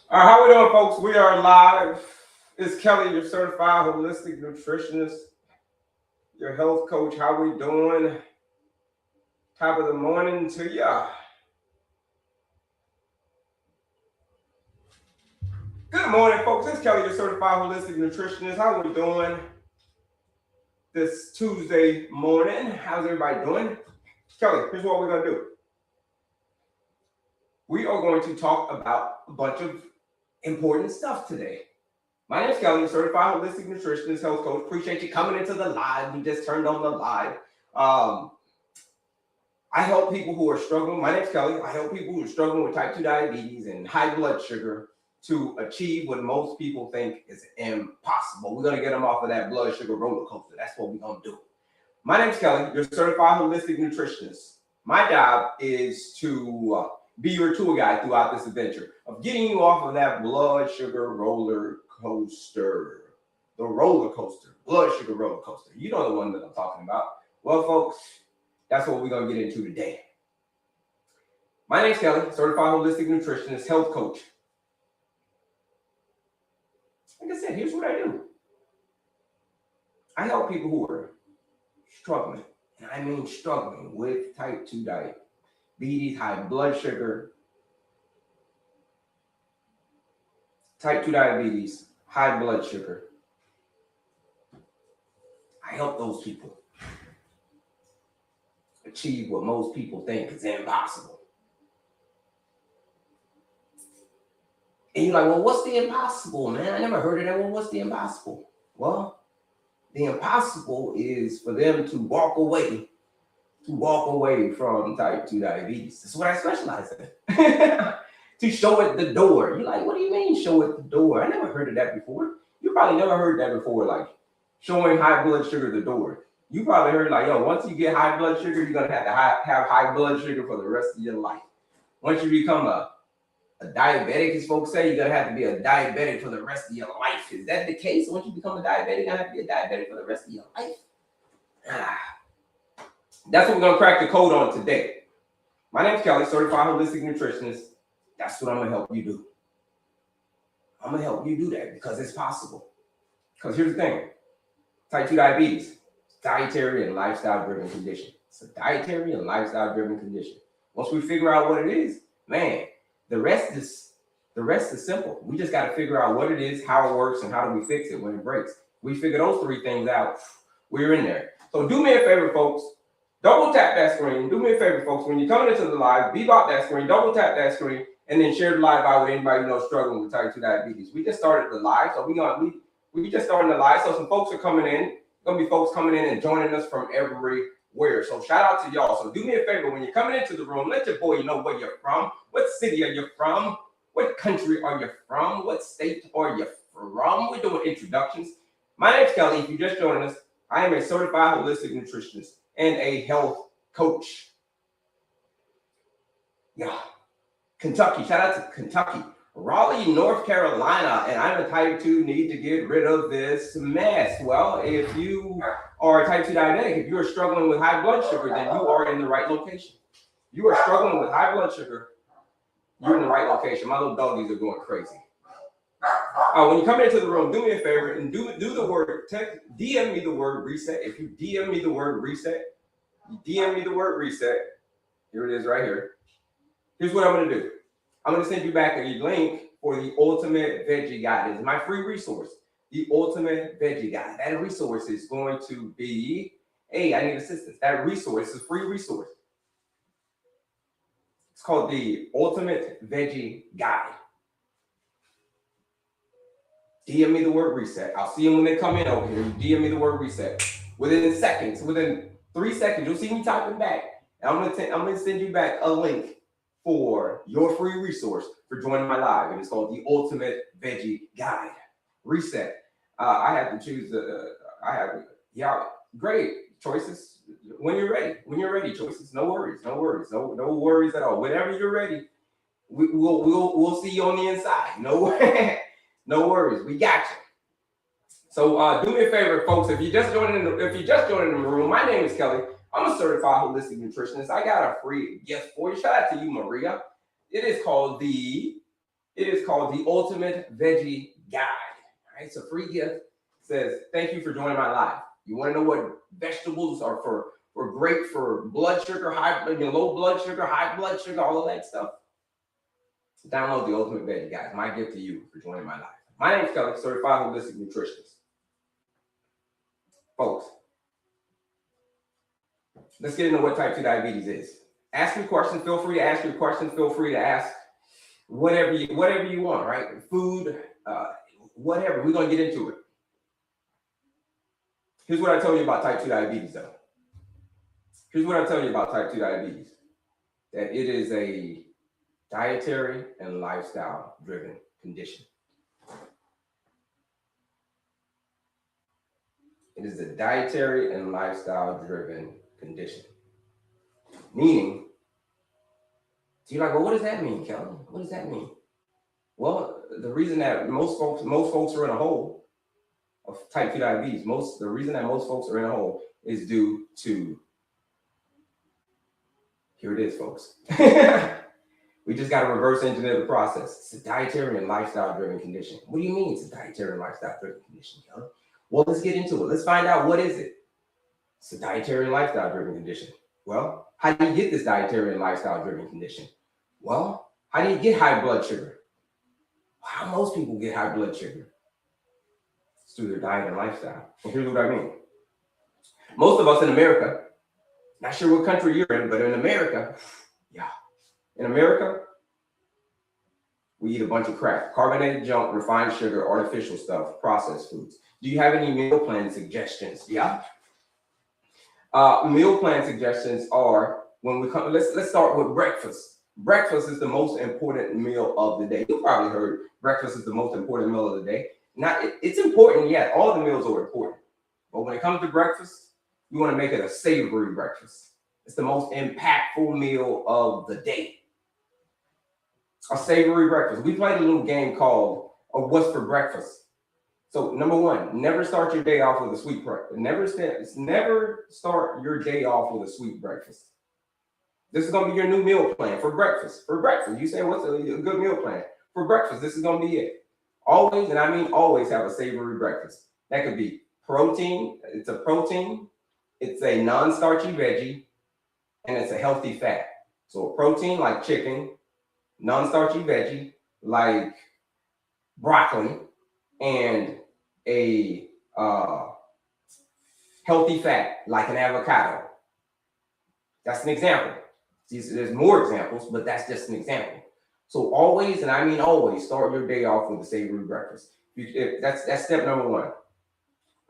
All right, how we doing, folks? We are live. It's Kelly, your certified holistic nutritionist, your health coach. How we doing? Top of the morning to ya. Good morning, folks. It's Kelly, your certified holistic nutritionist. How we doing this Tuesday morning? How's everybody doing? Kelly, here's what we're gonna do. We are going to talk about a bunch of important stuff today. My name is Kelly, certified holistic nutritionist, health coach. Appreciate you coming into the live. You just turned on the live. I help people who are struggling. My name is Kelly. I help people who are struggling with type 2 diabetes and high blood sugar to achieve what most people think is impossible. We're going to get them off of that blood sugar roller coaster. That's what we're going to do. My name is Kelly, your certified holistic nutritionist. My job is to be your tour guide throughout this adventure of getting you off of that blood sugar roller coaster. The roller coaster, blood sugar roller coaster. You know the one that I'm talking about. Well, folks, that's what we're going to get into today. My name's Kelly, certified holistic nutritionist, health coach. Like I said, here's what I do. I help people who are struggling, and I mean struggling with type 2 diabetes, high blood sugar, type 2 diabetes, high blood sugar. I help those people achieve what most people think is impossible. And you're like, well, what's the impossible, man? I never heard of that. Well, what's the impossible? Well, the impossible is for them to walk away from type 2 diabetes. That's what I specialize in. To show it the door. You're like, what do you mean show it the door? I never heard of that before. You probably never heard that before, like showing high blood sugar the door. You probably heard like, yo, once you get high blood sugar, you're going to have high blood sugar for the rest of your life. Once you become a diabetic, as folks say, you're going to have to be a diabetic for the rest of your life. Is that the case? Once you become a diabetic, you're going to have to be a diabetic for the rest of your life? That's what we're going to crack the code on today. My name's Kelly, certified holistic nutritionist. That's what I'm going to help you do. I'm going to help you do that because it's possible. Because here's the thing. Type 2 diabetes, dietary and lifestyle-driven condition. It's a dietary and lifestyle-driven condition. Once we figure out what it is, man, the rest is simple. We just got to figure out what it is, how it works, and how do we fix it when it breaks. We figure those three things out, we're in there. So do me a favor, folks. Double tap that screen. Do me a favor, folks. When you're coming into the live, beep out that screen, double tap that screen, and then share the live out with anybody you know struggling with type 2 diabetes. We just started the live, so we just started the live. So some folks are coming in. Gonna be folks coming in and joining us from everywhere. So shout out to y'all. So do me a favor when you're coming into the room, let your boy know where you're from. What city are you from? What country are you from? What state are you from? We're doing introductions. My name's Kelly. If you just joined us, I am a certified holistic nutritionist and a health coach. Yeah. Kentucky. Shout out to Kentucky. Raleigh, North Carolina, and I'm a type 2, need to get rid of this mess. Well, if you are a type 2 diabetic, if you are struggling with high blood sugar, then you are in the right location. You are struggling with high blood sugar, you're in the right location. My little doggies are going crazy. When you come into the room, do me a favor and do the word, DM me the word reset. If you DM me the word reset, here it is right here. Here's what I'm going to do. I'm going to send you back a link for the Ultimate Veggie Guide. It's my free resource, the Ultimate Veggie Guide. That resource is going to be, hey, I need assistance. That resource is a free resource. It's called the Ultimate Veggie Guide. DM me the word reset. I'll see them when they come in over here. You DM me the word reset. Within 3 seconds, you'll see me typing back. And I'm going to send you back a link for your free resource for joining my live. And it's called the Ultimate Veggie Guide. Reset. I have to choose great choices. When you're ready, choices. No worries at all. Whenever you're ready, we'll see you on the inside. No worries. We got you. So do me a favor, folks. If you just joined in the room, my name is Kelly. I'm a certified holistic nutritionist. I got a free gift for you. Shout out to you, Maria. It is called the It is called the Ultimate Veggie Guide. All right, it's a free gift. It says, thank you for joining my life. You want to know what vegetables are for great for blood sugar, low blood sugar, high blood sugar, all of that stuff? Download the Ultimate Veggie Guide. My gift to you for joining my life. My name is Kelly, certified holistic nutritionist. Folks, let's get into what type 2 diabetes is. Ask your questions. Feel free to ask your questions. Feel free to ask whatever you want, right? Food, whatever. We're going to get into it. Here's what I told you about type 2 diabetes, though. Here's what I tell you about type 2 diabetes. That it is a dietary and lifestyle driven condition. It is a dietary and lifestyle driven condition. Meaning, you're like, well, what does that mean, Kelly? What does that mean? Well, the reason that most folks are in a hole of type 2 diabetes, the reason that most folks are in a hole is due to, here it is, folks. We just got to reverse engineer the process. It's a dietary and lifestyle driven condition. What do you mean it's a dietary and lifestyle driven condition, Kelly? Well, let's get into it. Let's find out, what is it? It's a dietary and lifestyle driven condition. Well, how do you get this dietary and lifestyle driven condition? Well, how do you get high blood sugar? How most people get high blood sugar? It's through their diet and lifestyle. And here's what I mean. Most of us in America, not sure what country you're in, but in America, we eat a bunch of crap. Carbonated junk, refined sugar, artificial stuff, processed foods. Do you have any meal plan suggestions? Yeah. Meal plan suggestions are, when we come, let's start with breakfast. Breakfast is the most important meal of the day. You probably heard breakfast is the most important meal of the day. Now, it's important, yeah, all the meals are important. But when it comes to breakfast, you want to make it a savory breakfast. It's the most impactful meal of the day. A savory breakfast. We played a little game called What's for Breakfast. So number one, never start your day off with a sweet breakfast. Never start your day off with a sweet breakfast. This is going to be your new meal plan for breakfast. For breakfast, you say, what's a good meal plan? For breakfast, this is going to be it. Always, and I mean always, have a savory breakfast. That could be protein. It's a protein. It's a non-starchy veggie, and it's a healthy fat. So a protein like chicken, non-starchy veggie like broccoli, and a healthy fat like an avocado. That's an example. There's more examples, but that's just an example. So always, and I mean always, start your day off with a savory breakfast. That's step number one.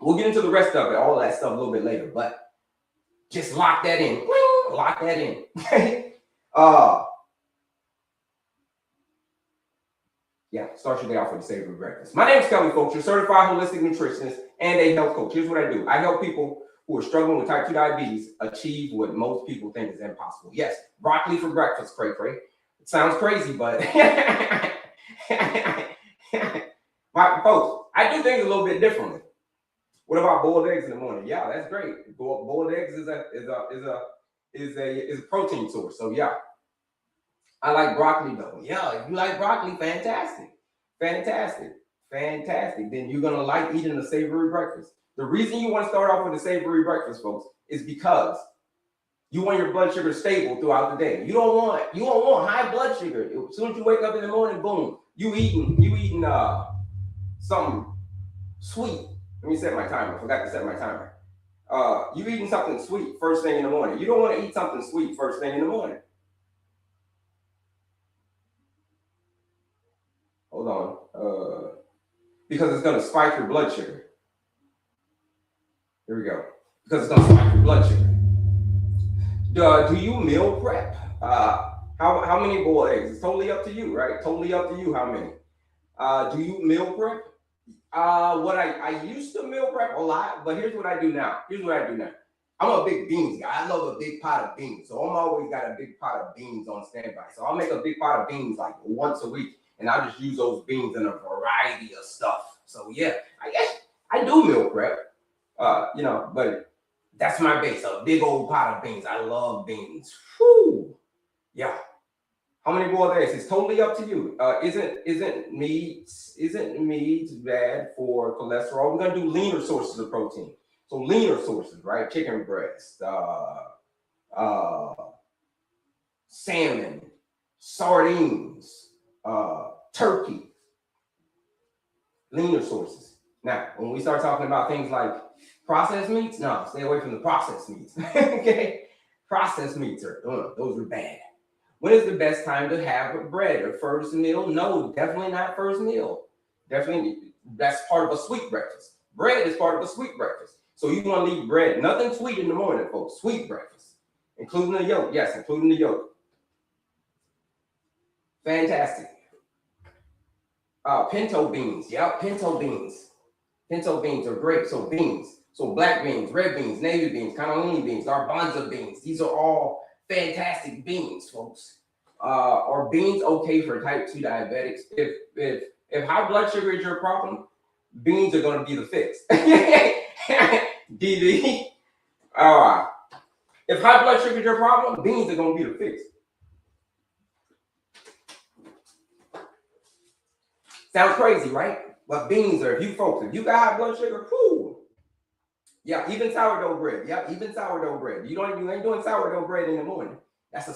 We'll get into the rest of it, all of that stuff, a little bit later, but just lock that in. Lock that in. Start your day off with a savory breakfast. My name is Kelly, folks. You're a certified holistic nutritionist and a health coach. Here's what I do. I help people who are struggling with type 2 diabetes achieve what most people think is impossible. Yes, broccoli for breakfast, cray. It sounds crazy, but folks, I do things a little bit differently. What about boiled eggs in the morning? Yeah, that's great. Boiled eggs is a protein source. So yeah. I like broccoli though. Yeah, if you like broccoli, fantastic. Then you're gonna like eating a savory breakfast. The reason you want to start off with a savory breakfast, folks, is because you want your blood sugar stable throughout the day. You don't want high blood sugar. As soon as you wake up in the morning, boom, you eating something sweet. Let me set my timer. I forgot to set my timer. You eating something sweet first thing in the morning. You don't want to eat something sweet first thing in the morning. Hold on. Because it's going to spike your blood sugar. Here we go. Because it's going to spike your blood sugar. Do you meal prep? How many boiled eggs? It's totally up to you, right? Totally up to you how many. Do you meal prep? What I used to meal prep a lot, but here's what I do now. I'm a big beans guy. I love a big pot of beans. So I'm always got a big pot of beans on standby. So I'll make a big pot of beans like once a week, and I'll just use those beans in a variety of stuff. So yeah, I guess I do meal prep, but that's my base, a big old pot of beans. I love beans. Whew. Yeah. How many boiled eggs? It's totally up to you. Isn't meat bad for cholesterol? We're gonna do leaner sources of protein. So leaner sources, right? Chicken breast, uh, salmon, sardines, turkey. Leaner sources. Now, when we start talking about things like processed meats, no, stay away from the processed meats. Okay, processed meats those are bad. When is the best time to have bread? A first meal? No, definitely not first meal. Definitely, that's part of a sweet breakfast. Bread is part of a sweet breakfast. So you want to leave bread, nothing sweet in the morning, folks. Sweet breakfast, including the yolk. Yes, including the yolk. Fantastic. Pinto beans. Yep, pinto beans. Pinto beans are great. So beans. So black beans, red beans, navy beans, cannellini beans, garbanzo beans. These are all fantastic beans, folks. Are beans okay for type 2 diabetics? If high blood sugar is your problem, beans are going to be the fix. DD. If high blood sugar is your problem, beans are going to be the fix. Sounds crazy, right? But beans are, if you got high blood sugar, whoo. Yeah, even sourdough bread. Yep, even sourdough bread. You ain't doing sourdough bread in the morning. That's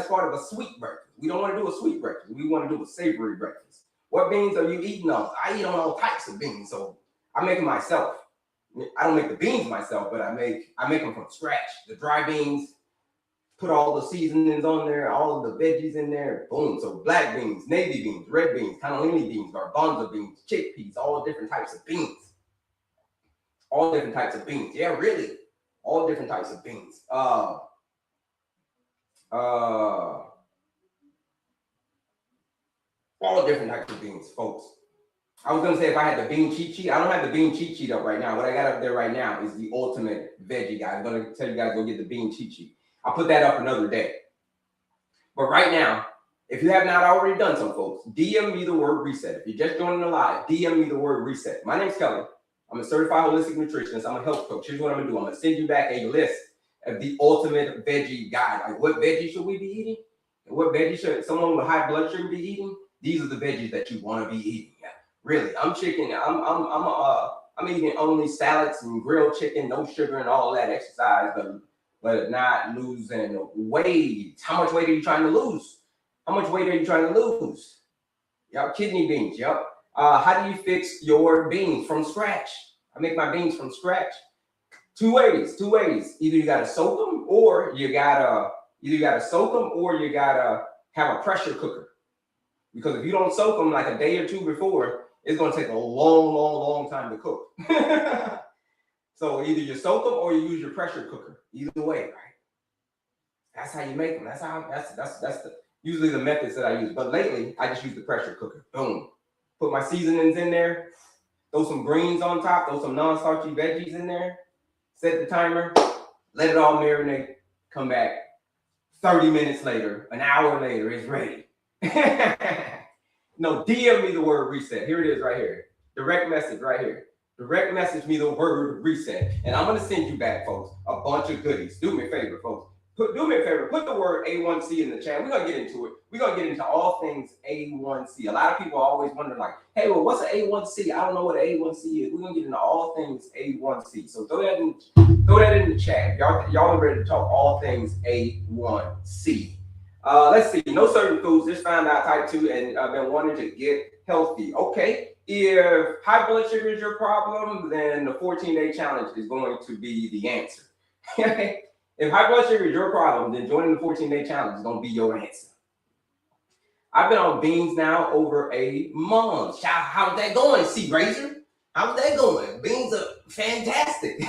part of a sweet breakfast. We don't want to do a sweet breakfast. We want to do a savory breakfast. What beans are you eating on? I eat on all types of beans, so I make them myself. I don't make the beans myself, but I make them from scratch. The dry beans, put all the seasonings on there, all of the veggies in there, boom. So black beans, navy beans, red beans, cannellini beans, garbanzo beans, chickpeas, all different types of beans. All different types of beans. Yeah, really. All different types of beans. All different types of beans, folks. I was gonna say if I had the bean cheat sheet, I don't have the bean cheat sheet up right now. What I got up there right now is the ultimate veggie guide. I'm gonna tell you guys to go get the bean cheat sheet. I'll put that up another day. But right now, if you have not already done so, folks, DM me the word reset. If you're just joining the live, DM me the word reset. My name's Kelly. I'm a certified holistic nutritionist. I'm a health coach. Here's what I'm gonna do. I'm gonna send you back a list of the ultimate veggie guide. Like what veggies should we be eating? And what veggies should someone with high blood sugar be eating? These are the veggies that you want to be eating. Yeah, really, I'm eating only salads and grilled chicken, no sugar and all that exercise, but not losing weight. How much weight are you trying to lose? How much weight are you trying to lose? Yep, kidney beans. Yep. How do you fix your beans from scratch? I make my beans from scratch. Two ways. Either you gotta soak them, or you gotta have a pressure cooker. Because if you don't soak them like a day or two before, it's gonna take a long time to cook. So either you soak them or you use your pressure cooker. Either way, right? That's how you make them. That's usually the methods that I use. But lately, I just use the pressure cooker. Boom. Put my seasonings in there. Throw some greens on top. Throw some non-starchy veggies in there. Set the timer. Let it all marinate. Come back. 30 minutes later, an hour later, it's ready. No, DM me the word reset. Here it is right here. Direct message right here. Direct message me the word reset. And I'm going to send you back, folks, a bunch of goodies. Do me a favor, folks. Do me a favor. Put the word A1C in the chat. We're going to get into it. We're going to get into all things A1C. A lot of people always wonder, like, hey, well, what's an A1C? I don't know what an A1C is. We're going to get into all things A1C. So throw that in the chat. Y'all are ready to talk all things A1C. Let's see. No certain foods. Just found out type 2 and I've been wanting to get healthy. Okay. If high blood sugar is your problem, then the 14-day challenge is going to be the answer. If high blood sugar is your problem, then joining the 14-day challenge is going to be your answer. I've been on beans now over a month. How's that going, C Razor? How's that going? Beans are fantastic.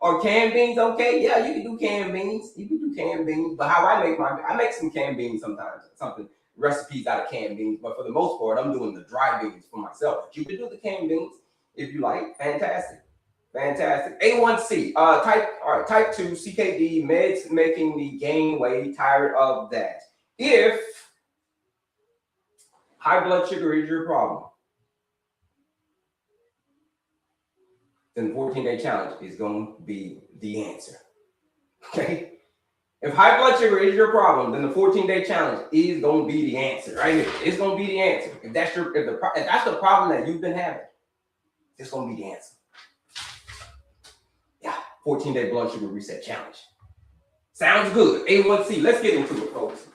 Are canned beans okay? Yeah, you can do canned beans. But how I make some canned beans sometimes. Recipes out of canned beans. But for the most part, I'm doing the dry beans for myself. But you can do the canned beans if you like. Fantastic. A1C. Type 2 CKD meds making me gain weight. Tired of that. If high blood sugar is your problem, then the 14-day challenge is going to be the answer. Okay? If high blood sugar is your problem, then the 14-day challenge is going to be the answer right here. It's going to be the answer. If that's the problem that you've been having, it's going to be the answer. Yeah, 14-day blood sugar reset challenge. Sounds good. A1C. Let's get into it, folks.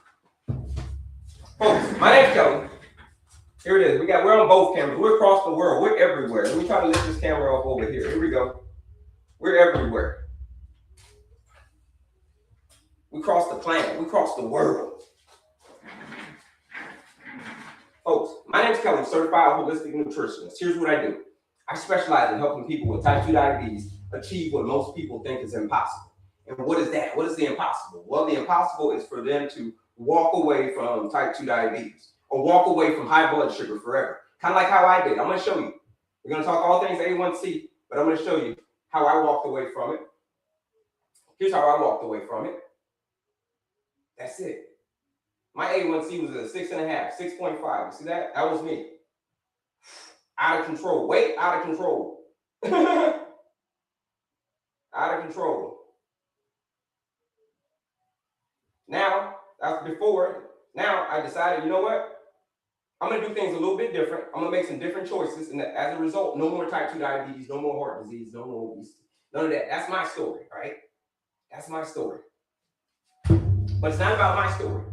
Folks, my name's Kelly. Here it is. We're on both cameras. We're across the world. We're everywhere. Let me try to lift this camera up over here. Here we go. We're everywhere. We cross the planet. We cross the world. Folks, my name's Kelly, certified holistic nutritionist. Here's what I do. I specialize in helping people with type 2 diabetes achieve what most people think is impossible. And what is that? What is the impossible? Well, the impossible is for them to walk away from type 2 diabetes or walk away from high blood sugar forever. Kind of like how I did. I'm going to show you. We're going to talk all things A1C, but I'm going to show you how I walked away from it. Here's how I walked away from it. That's it. My A1C was at 6.5, 6.5. You see that? That was me. Out of control. Wait, out of control. Out of control. Now, that's before. Now I decided, you know what? I'm going to do things a little bit different. I'm going to make some different choices. And as a result, no more type 2 diabetes, no more heart disease, no more obesity. None of that. That's my story, right? That's my story. But it's not about my story.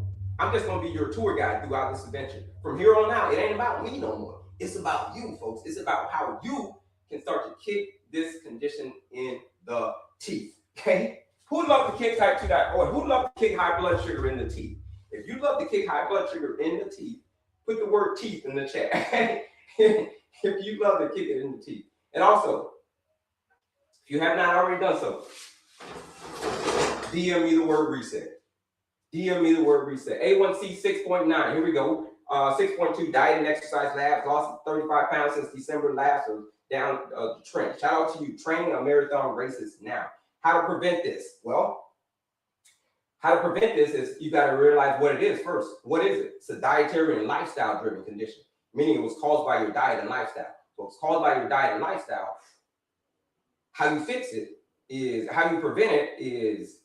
I'm just going to be your tour guide throughout this adventure. From here on out, it ain't about me no more. It's about you, folks. It's about how you can start to kick this condition in the teeth, okay? Who'd love to kick type 2 diabetes, or who'd love to kick high blood sugar in the teeth? If you'd love to kick high blood sugar in the teeth, put the word teeth in the chat. If you'd love to kick it in the teeth. And also, if you have not already done so, DM me the word reset. DM me the word reset. A1C 6.9. Here we go. 6.2 diet and exercise labs. Lost 35 pounds since December. Labs are down the trend. Shout out to you. Training a marathon races now. How to prevent this? Well, how to prevent this is you got to realize what it is first. What is it? It's a dietary and lifestyle driven condition, meaning it was caused by your diet and lifestyle. So it's caused by your diet and lifestyle. How you fix it is, how you prevent it is,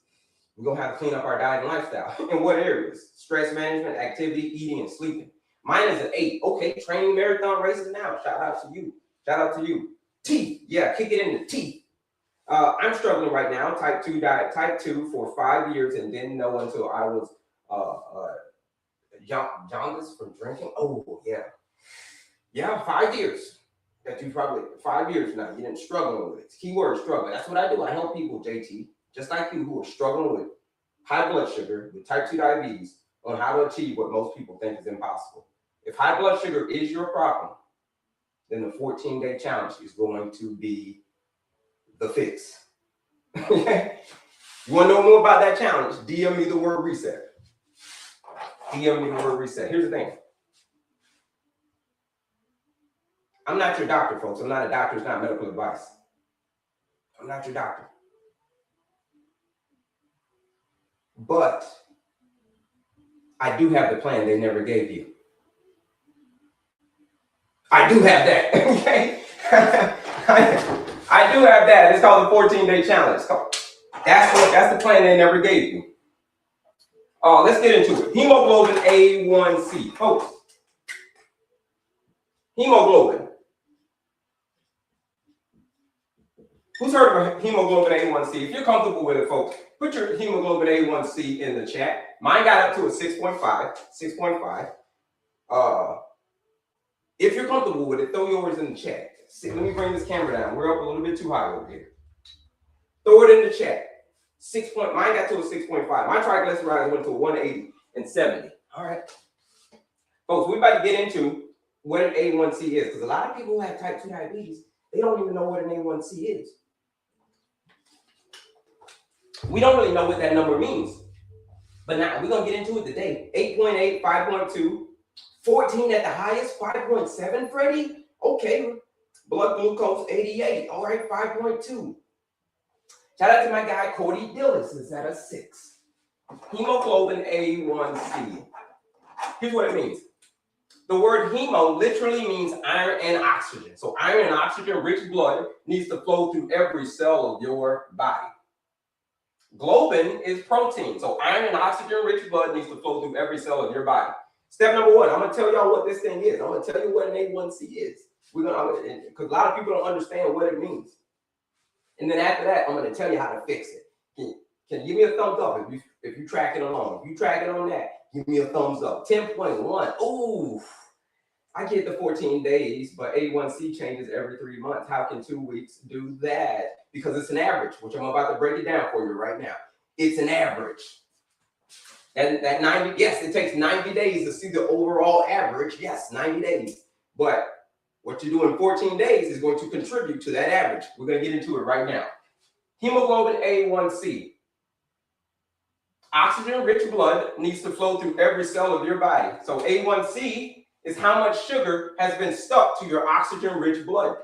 we're going to have to clean up our diet and lifestyle. In what areas? Stress management, activity, eating, and sleeping. Mine is an 8. Okay, training marathon races now. Shout out to you. Shout out to you. Teeth. Yeah, kick it in the teeth. I'm struggling right now, type 2 diet, type 2 for 5 years and didn't know until I was jaundiced from drinking. Oh, yeah. Yeah, 5 years. That you probably, 5 years now, you didn't struggle with it. Keyword struggle. That's what I do. I help people, JT, just like you, who are struggling with high blood sugar, with type 2 diabetes, on how to achieve what most people think is impossible. If high blood sugar is your problem, then the 14-day challenge is going to be the fix. You want to know more about that challenge? DM me the word reset. DM me the word reset. Here's the thing. I'm not your doctor, folks. I'm not a doctor. It's not medical advice. I'm not your doctor. But I do have the plan they never gave you. I do have that, okay? I do have that. It's called the 14-day challenge. That's the plan they never gave you. Let's get into it. Hemoglobin A1C. Folks, hemoglobin. Who's heard of hemoglobin A1C? If you're comfortable with it, folks, put your hemoglobin A1C in the chat. Mine got up to a 6.5. 6.5. If you're comfortable with it, throw yours in the chat. See, let me bring this camera down. We're up a little bit too high over here. Throw it in the chat. Mine got to a 6.5. My triglycerides went to 180 and 70. All right. Folks, we're about to get into what an A1C is, because a lot of people who have type 2 diabetes, they don't even know what an A1C is. We don't really know what that number means. But now we're going to get into it today. 8.8, 5.2, 14 at the highest, 5.7, Freddie? Okay. Blood glucose 88. All right, 5.2. Shout out to my guy, Cody Dillis. Is at a 6. Hemoglobin A1C. Here's what it means. The word hemo literally means iron and oxygen. So iron and oxygen-rich blood needs to flow through every cell of your body. Globin is protein. So iron and oxygen-rich blood needs to flow through every cell of your body. Step number one, I'm going to tell y'all what this thing is. I'm going to tell you what an A1C is. Because a lot of people don't understand what it means. And then after that, I'm going to tell you how to fix it. Can you give me a thumbs up if you tracking along? If you tracking on that, give me a thumbs up. 10.1. Ooh, I get the 14 days, but A1C changes every 3 months. How can 2 weeks do that? Because it's an average, which I'm about to break it down for you right now. It's an average. That 90, yes, it takes 90 days to see the overall average. Yes, 90 days. But what you do in 14 days is going to contribute to that average. We're going to get into it right now. Hemoglobin A1C. Oxygen-rich blood needs to flow through every cell of your body. So A1C is how much sugar has been stuck to your oxygen-rich blood.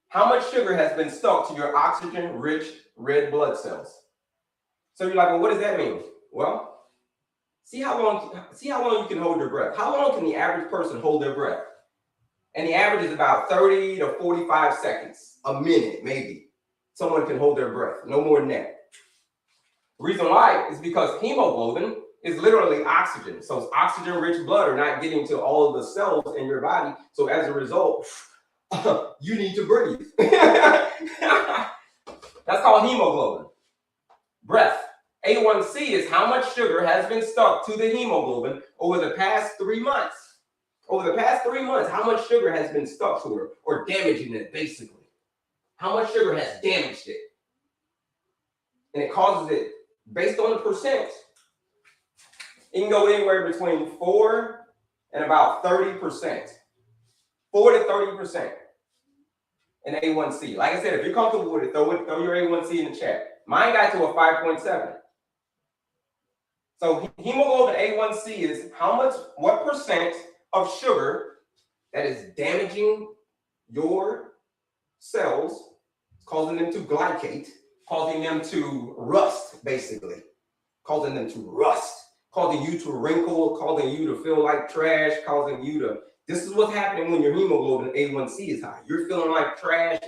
How much sugar has been stuck to your oxygen-rich red blood cells? So you're like, well, what does that mean? Well, see how long you can hold your breath. How long can the average person hold their breath? And the average is about 30 to 45 seconds, a minute maybe. Someone can hold their breath, no more than that. The reason why is because hemoglobin is literally oxygen. So oxygen-rich blood are not getting to all of the cells in your body. So as a result, you need to breathe. That's called hemoglobin. Breath. A1C is how much sugar has been stuck to the hemoglobin over the past 3 months. Over the past 3 months, how much sugar has been stuck to it or damaging it, basically. How much sugar has damaged it. And it causes it, based on the percent, it can go anywhere between 4 and about 30%. 4 to 30% in A1C. Like I said, if you're comfortable with it, throw your A1C in the chat. Mine got to a 5.7. So hemoglobin A1C is what percent of sugar that is damaging your cells, causing them to glycate, causing them to rust, basically. Causing them to rust, causing you to wrinkle, causing you to feel like trash, causing you to... This is what's happening when your hemoglobin A1C is high. You're feeling like trash.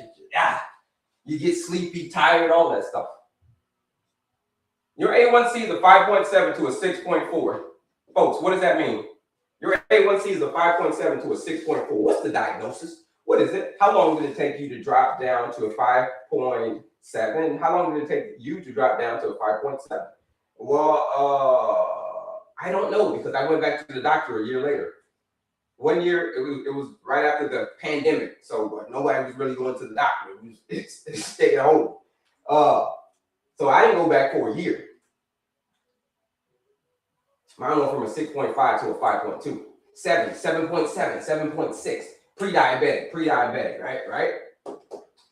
You get sleepy, tired, all that stuff. Your A1C is a 5.7 to a 6.4. Folks, what does that mean? Your A1C is a 5.7 to a 6.4. What's the diagnosis? What is it? How long did it take you to drop down to a 5.7? How long did it take you to drop down to a 5.7? Well, I don't know, because I went back to the doctor a year later. 1 year, it was right after the pandemic, so nobody was really going to the doctor. It stayed at home. So I didn't go back for a year. Mine went from a 6.5 to a 5.2. 7.7, 7.6. Pre-diabetic, right?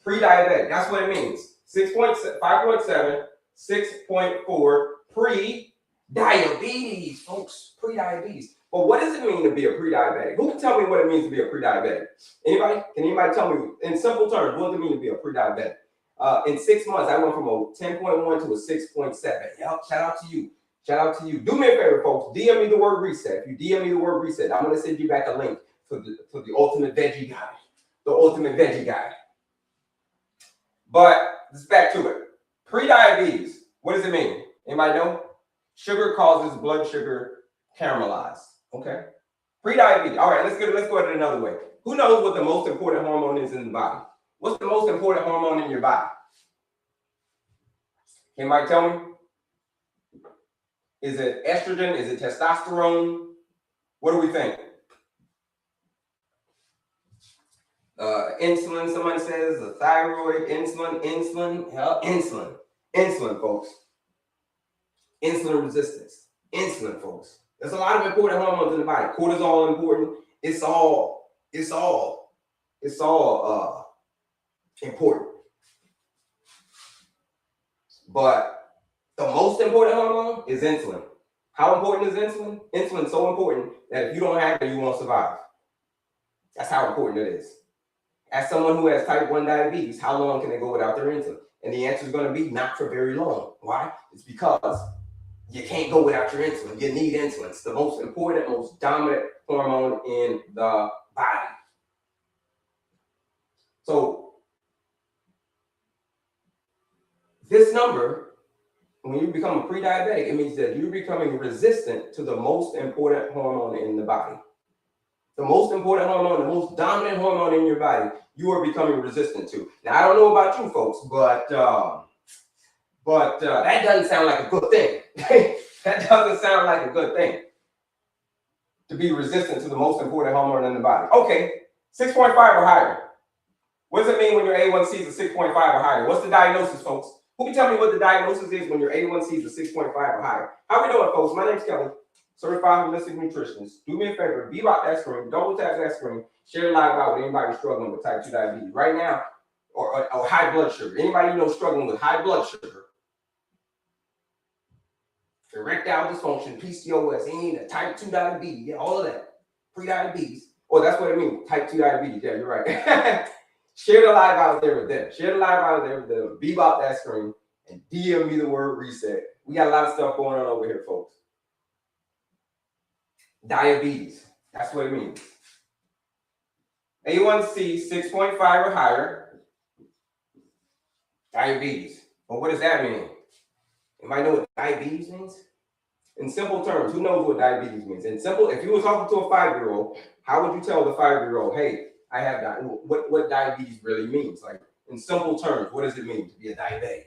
Pre-diabetic, that's what it means. 5.7, 6.4, pre-diabetes, folks. Pre-diabetes. But what does it mean to be a pre-diabetic? Who can tell me what it means to be a pre-diabetic? Anybody? Can anybody tell me in simple terms what does it mean to be a pre-diabetic? In 6 months, I went from a 10.1 to a 6.7. Yep, shout out to you. Shout out to you. Do me a favor, folks. DM me the word reset. If you DM me the word reset, I'm going to send you back a link for the ultimate veggie guide. The ultimate veggie guide. But let's back to it. Pre-diabetes. What does it mean? Anybody know? Sugar causes blood sugar caramelize. Okay. Pre-diabetes. All right, let's go at it another way. Who knows what the most important hormone is in the body? What's the most important hormone in your body? Can anybody tell me? Is it estrogen? Is it testosterone? What do we think? Insulin, somebody says, the thyroid, insulin. Yeah, insulin, folks. Insulin resistance. Insulin, folks. There's a lot of important hormones in the body. Cortisol important. It's all important. But the most important hormone is insulin. How important is insulin? Insulin is so important that if you don't have it, you won't survive. That's how important it is. As someone who has type 1 diabetes, how long can they go without their insulin? And the answer is going to be not for very long. Why? It's because you can't go without your insulin. You need insulin. It's the most important, most dominant hormone in the body. So This number, when you become a pre-diabetic, it means that you're becoming resistant to the most important hormone in the body. The most important hormone, the most dominant hormone in your body, you are becoming resistant to. Now, I don't know about you folks, but that doesn't sound like a good thing. That doesn't sound like a good thing, to be resistant to the most important hormone in the body. Okay, 6.5 or higher. What does it mean when your A1C is a 6.5 or higher? What's the diagnosis, folks? Who can tell me what the diagnosis is when your A1C is a 6.5 or higher? How we doing, folks? My name's Kelly, certified holistic nutritionist. Do me a favor, be about that screen, double tap that screen, share live out with anybody struggling with type 2 diabetes right now, or high blood sugar. Anybody you know struggling with high blood sugar, erectile dysfunction, PCOS, any type 2 diabetes, yeah, all of that, pre-diabetes. Oh, that's what it means, type 2 diabetes. Yeah, you're right. Share the live out there with them. Share the live out there with them. Beep out that screen and DM me the word reset. We got a lot of stuff going on over here, folks. Diabetes. That's what it means. A1C 6.5 or higher. Diabetes. Well, what does that mean? Anybody know what diabetes means? In simple terms, who knows what diabetes means? In simple, if you were talking to a 5-year-old, how would you tell the 5-year-old, hey, I have what diabetes really means? Like, in simple terms, what does it mean to be a diabetic?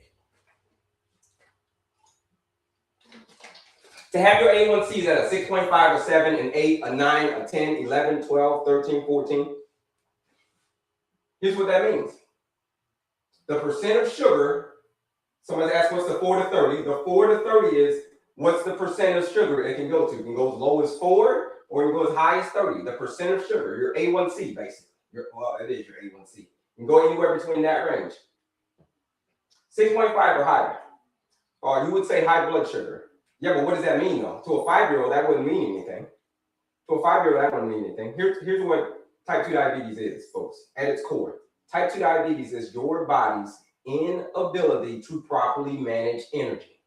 To have your A1Cs at a 6.5, a 7, an 8, a 9, a 10, 11, 12, 13, 14. Here's what that means. The percent of sugar, somebody asked what's the 4 to 30. The 4 to 30 is what's the percent of sugar it can go to. It can go as low as 4 or it can go as high as 30. The percent of sugar, your A1C basically. Well, it is your A1C. You can go anywhere between that range. 6.5 or higher. Or you would say high blood sugar. Yeah, but what does that mean though? To a 5-year-old, that wouldn't mean anything. To a 5-year-old, that wouldn't mean anything. Here's what type 2 diabetes is, folks, at its core. Type 2 diabetes is your body's inability to properly manage energy.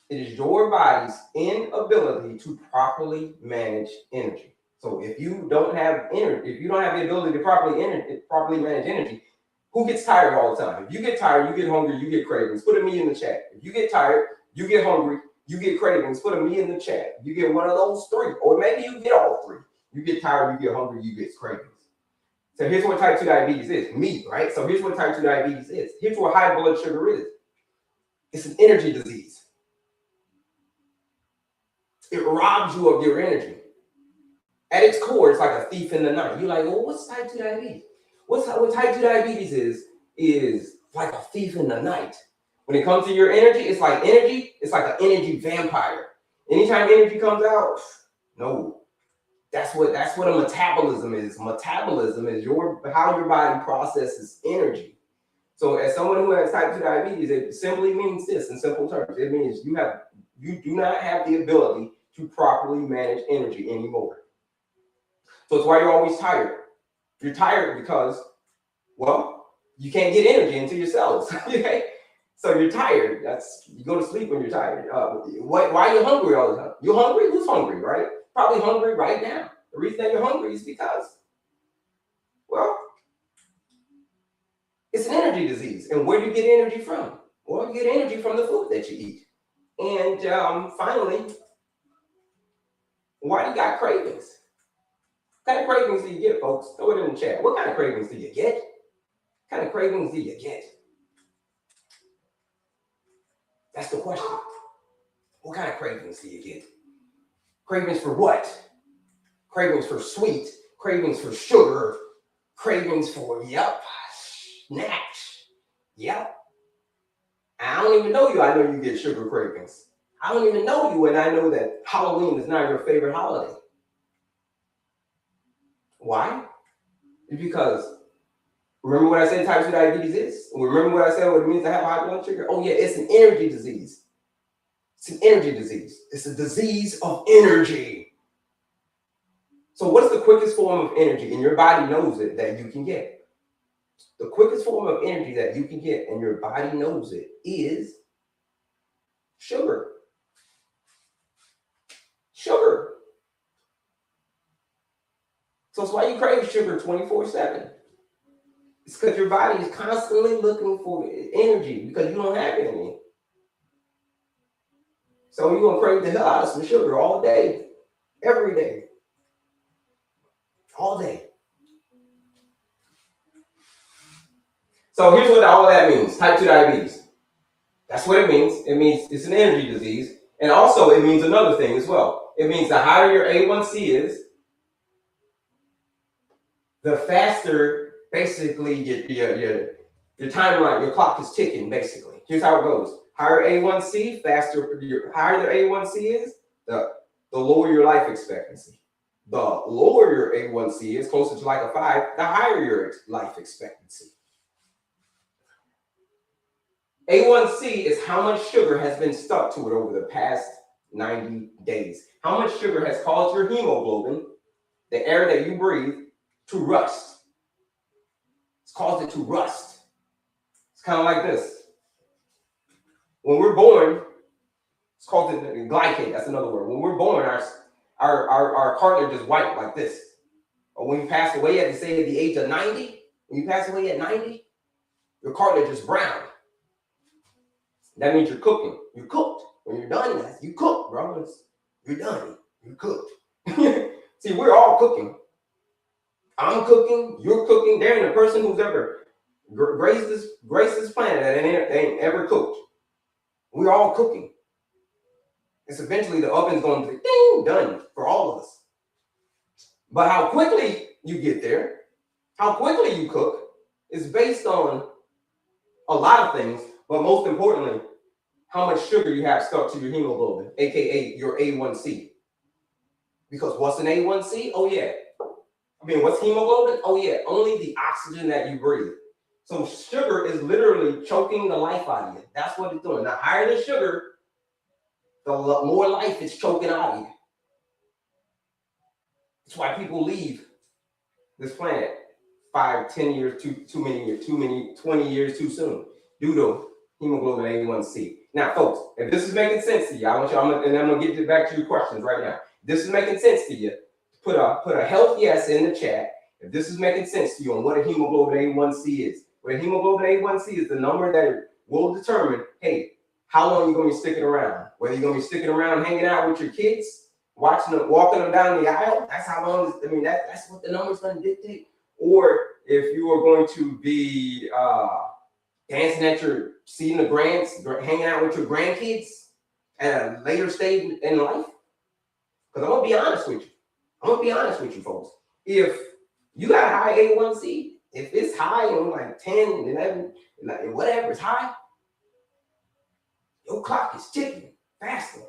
It is your body's inability to properly manage energy. So if you don't have energy, if you don't have the ability to properly manage energy, who gets tired all the time? If you get tired, you get hungry, you get cravings. Put a me in the chat. If you get tired, you get hungry, you get cravings. Put a me in the chat. You get one of those three, or maybe you get all three. You get tired, you get hungry, you get cravings. So here's what type 2 diabetes is. Me, right? So here's what type 2 diabetes is. Here's what high blood sugar is. It's an energy disease. It robs you of your energy. At its core, it's like a thief in the night. You're like, well, what's type 2 diabetes? What type 2 diabetes is like a thief in the night. When it comes to your energy, it's like an energy vampire. Anytime energy comes out, no. That's what a metabolism is. Metabolism is how your body processes energy. So as someone who has type 2 diabetes, it simply means this in simple terms. It means you do not have the ability to properly manage energy anymore. So it's why you're always tired. You're tired because, well, you can't get energy into your cells. Okay? So you're tired. You go to sleep when you're tired. Why are you hungry all the time? You're hungry? Who's hungry, right? Probably hungry right now. The reason that you're hungry is because, well, it's an energy disease. And where do you get energy from? Well, you get energy from the food that you eat. And finally, why do you got cravings? What kind of cravings do you get, folks? Throw it in the chat. What kind of cravings do you get? What kind of cravings do you get? That's the question. What kind of cravings do you get? Cravings for what? Cravings for sweet, cravings for sugar, cravings for, snacks. Yep. I don't even know you. I know you get sugar cravings. I don't even know you, and I know that Halloween is not your favorite holiday. Why? It's because, remember what I said type 2 diabetes is? Remember what I said what it means to have high blood sugar? Oh yeah, it's an energy disease. It's an energy disease. It's a disease of energy. So what's the quickest form of energy, and your body knows it, that you can get? The quickest form of energy that you can get, and your body knows it, is sugar. Sugar. So it's why you crave sugar 24/7. It's because your body is constantly looking for energy because you don't have any. So you're gonna crave the hell out of some sugar all day, every day, all day. So here's what all that means: type 2 diabetes. That's what it means. It means it's an energy disease, and also it means another thing as well. It means the higher your A1C is, the faster, basically, your timeline, your clock is ticking. Basically, here's how it goes: higher A1C, faster. Higher the A1C is, the lower your life expectancy. The lower your A1C is, closer to like a 5, the higher your life expectancy. A1C is how much sugar has been stuck to it over the past 90 days. How much sugar has caused your hemoglobin, the air that you breathe, to rust. It's caused it to rust. It's kind of like this. When we're born, it's called glycate. That's another word. When we're born, our cartilage is white like this. Or when you pass away at the age of 90, when you pass away at 90, your cartilage is brown. That means you're cooking. You're cooked. When you're done, you cook, bro. You're done. You're cooked. See, we're all cooking. I'm cooking. You're cooking. There ain't a person who's ever graced this planet that ain't ever cooked. We're all cooking. It's eventually the oven's going to be ding, done for all of us. But how quickly you get there, how quickly you cook, is based on a lot of things, but most importantly, how much sugar you have stuck to your hemoglobin, aka your A1C. Because what's an A1C? Oh yeah. What's hemoglobin? Oh yeah, only the oxygen that you breathe. So sugar is literally choking the life out of you. That's what it's doing. The higher the sugar, the more life it's choking out of you. That's why people leave this planet 5, 10 years, too many, 20 years too soon, due to hemoglobin A1C. Now, folks, if this is making sense to you, I'm gonna get back to your questions right now. If this is making sense to you, put a health yes in the chat. If this is making sense to you on what a hemoglobin A1C is. What a hemoglobin A1C is the number that will determine, hey, how long you're gonna be sticking around. Whether you're gonna be sticking around hanging out with your kids, watching them, walking them down the aisle, that's how long, that's what the number's gonna dictate. Or if you are going to be dancing at your seeing the hanging out with your grandkids at a later stage in life. Because I'm gonna be honest with you. Folks. If you got a high A1C, if it's high and like 10, 11, whatever, it's high, your clock is ticking faster.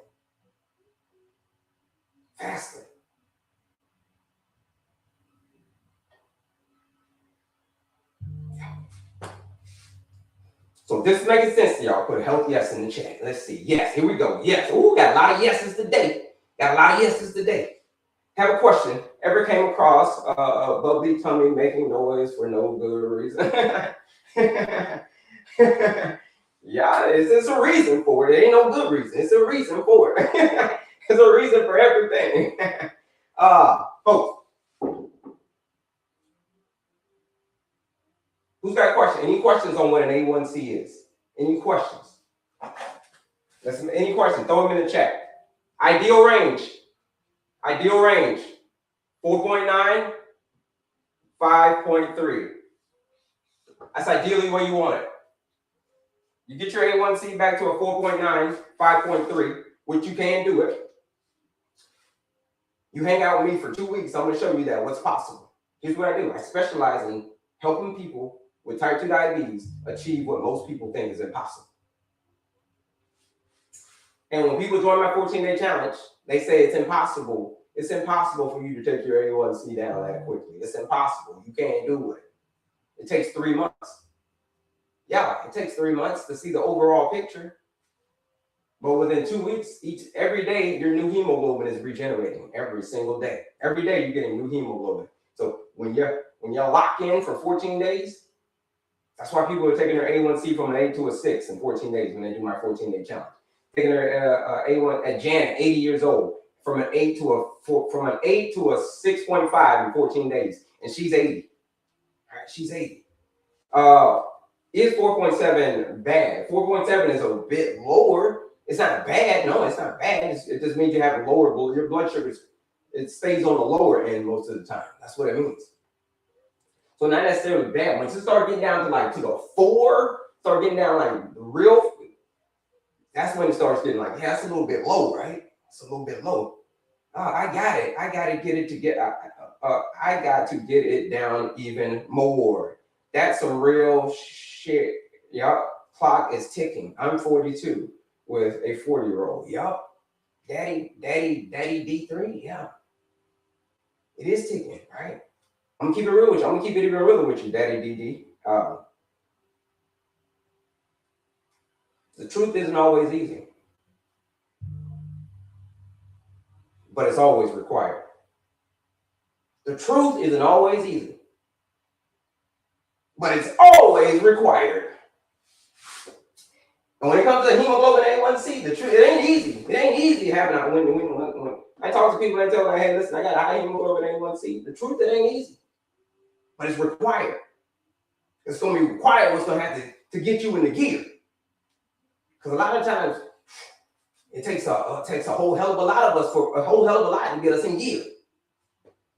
So this is making sense to y'all. Put a health yes in the chat. Let's see. Yes, here we go. Yes. Ooh, got a lot of yeses today. Have a question. Ever came across a bubbly tummy making noise for no good reason? Yeah, it's a reason for it. It ain't no good reason. It's a reason for it. There's a reason for everything. Folks. Who's got a question? Any questions on what an A1C is? Any questions? Any questions? Throw them in the chat. Ideal range. 4.9, 5.3. That's ideally where you want it. You get your A1C back to a 4.9, 5.3, which you can do it. You hang out with me for 2 weeks, I'm going to show you that what's possible. Here's what I do. I specialize in helping people with type 2 diabetes achieve what most people think is impossible. And when people join my 14-day challenge, they say it's impossible. It's impossible for you to take your A1C down that quickly. It's impossible. You can't do it. It takes 3 months. Yeah, it takes 3 months to see the overall picture. But within 2 weeks, every day, your new hemoglobin is regenerating every single day. Every day you're getting new hemoglobin. So when you lock in for 14 days, that's why people are taking their A1C from an 8 to a 6 in 14 days when they do my 14-day challenge. Taking their A1 at Janet, 80 years old, from an 8 to a 6.5 in 14 days, and she's 80. All right, she's 80. Is 4.7 bad? 4.7 is a bit lower. It's not bad. No, it's not bad. It just means you have a lower blood. Your blood sugar, it stays on the lower end most of the time. That's what it means. So not necessarily bad. Once you start getting down to like to the 4, start getting down like the real, that's when it starts getting like, yeah, that's a little bit low, right? It's a little bit low. I got it. I got to get it to get. I got to get it down even more. That's some real shit. Yup. Clock is ticking. I'm 42 with a 40-year-old. Yup. Daddy D3. Yeah. It is ticking, right? I'm gonna keep it real with you. I'm gonna keep it even realer with you, Daddy DD. The truth isn't always easy, but it's always required. The truth isn't always easy, but it's always required. And when it comes to hemoglobin A1C, the truth, it ain't easy. It ain't easy having when I talk to people and tell them, hey, listen, I got a high hemoglobin A1C. The truth, it ain't easy, but it's required. It's going to be required. What's going to have to get you in the gear? Because a lot of times it takes a whole hell of a lot of us for a whole hell of a lot to get us in gear.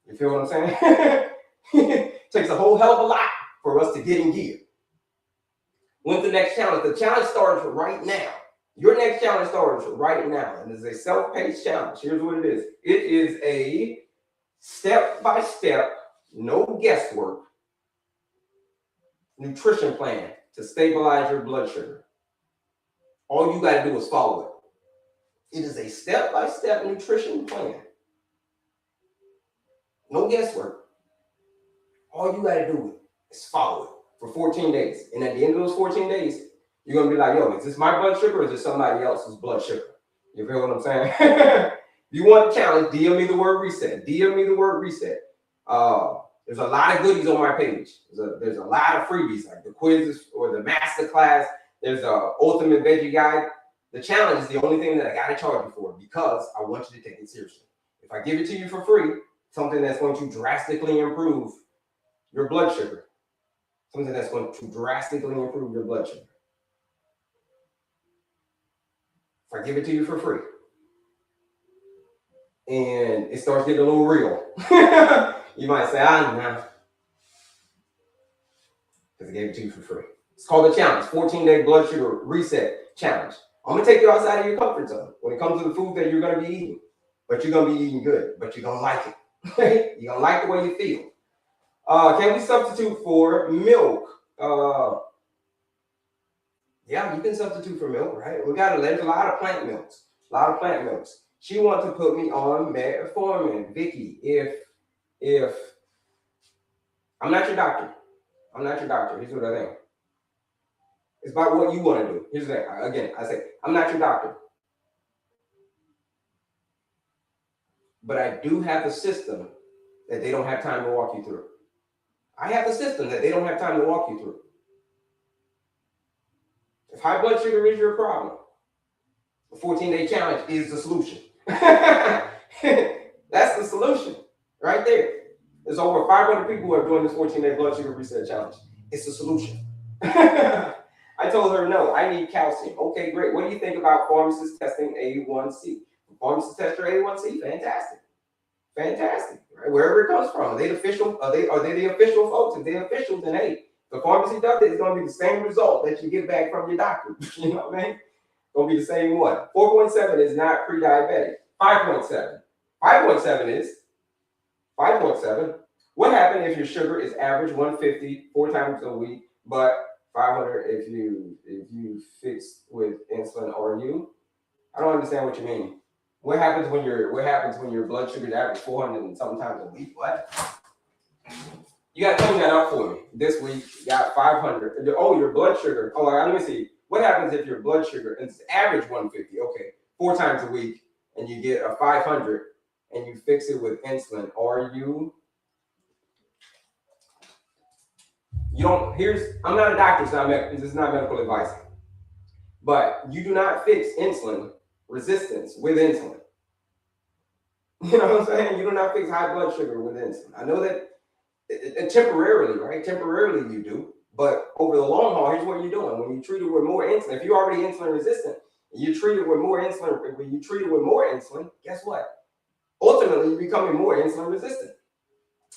You feel what I'm saying? It takes a whole hell of a lot for us to get in gear. When's the next challenge? The challenge starts right now. Your next challenge starts right now. And it's a self-paced challenge. Here's what it is. It is a step-by-step, no guesswork, nutrition plan to stabilize your blood sugar. All you got to do is follow it. It is a step-by-step nutrition plan. No guesswork. All you got to do is follow it for 14 days. And at the end of those 14 days, you're going to be like, yo, is this my blood sugar or is this somebody else's blood sugar? You feel what I'm saying? If you want the challenge, DM me the word reset. DM me the word reset. There's a lot of goodies on my page. There's a lot of freebies, like the quizzes or the master class. There's a ultimate veggie guide. The challenge is the only thing that I got to charge you for because I want you to take it seriously. If I give it to you for free, something that's going to drastically improve your blood sugar. Something that's going to drastically improve your blood sugar. If I give it to you for free and it starts getting a little real, you might say, nah. Because I gave it to you for free. It's called a challenge, 14-day blood sugar reset challenge. I'm going to take you outside of your comfort zone when it comes to the food that you're going to be eating. But you're going to be eating good, but you're going to like it. You're going to like the way you feel. Can we substitute for milk? Yeah, you can substitute for milk, right? There's a lot of plant milks. She wants to put me on metformin. Vicky, if I'm not your doctor. Here's what I think. It's about what you want to do. Here's the thing. Again, I say, I'm not your doctor. But I do have the system that they don't have time to walk you through. I have the system that they don't have time to walk you through. If high blood sugar is your problem, the 14-day challenge is the solution. That's the solution right there. There's over 500 people who are doing this 14-day blood sugar reset challenge. It's the solution. I told her, no, I need calcium. Okay, great. What do you think about pharmacists testing A1C? Pharmacists test your A1C? Fantastic. Right? Wherever it comes from. Are they the official? Are they the official folks? If they're official, then hey, the pharmacy does it, it's going to be the same result that you get back from your doctor. You know what I mean? It's going to be the same one. 4.7 is not pre-diabetic. 5.7. 5.7. What happens if your sugar is average 150 4 times a week, but 500 if you fix with insulin or you? I don't understand what you mean. What happens when your blood sugar is average 400 and sometimes a week? What? You got to clean that up for me. This week, you got 500. Oh, your blood sugar. Oh, let me see. What happens if your blood sugar is average 150? Okay, 4 times a week, and you get a 500, and you fix it with insulin. Or you don't. I'm not a doctor, so this is not medical advice. But you do not fix insulin resistance with insulin. You know what I'm saying? You do not fix high blood sugar with insulin. I know that temporarily, right? Temporarily you do. But over the long haul, here's what you're doing. When you treat it with more insulin, if you're already insulin resistant, and you treat it with more insulin, when you treat it with more insulin, guess what? Ultimately, you're becoming more insulin resistant.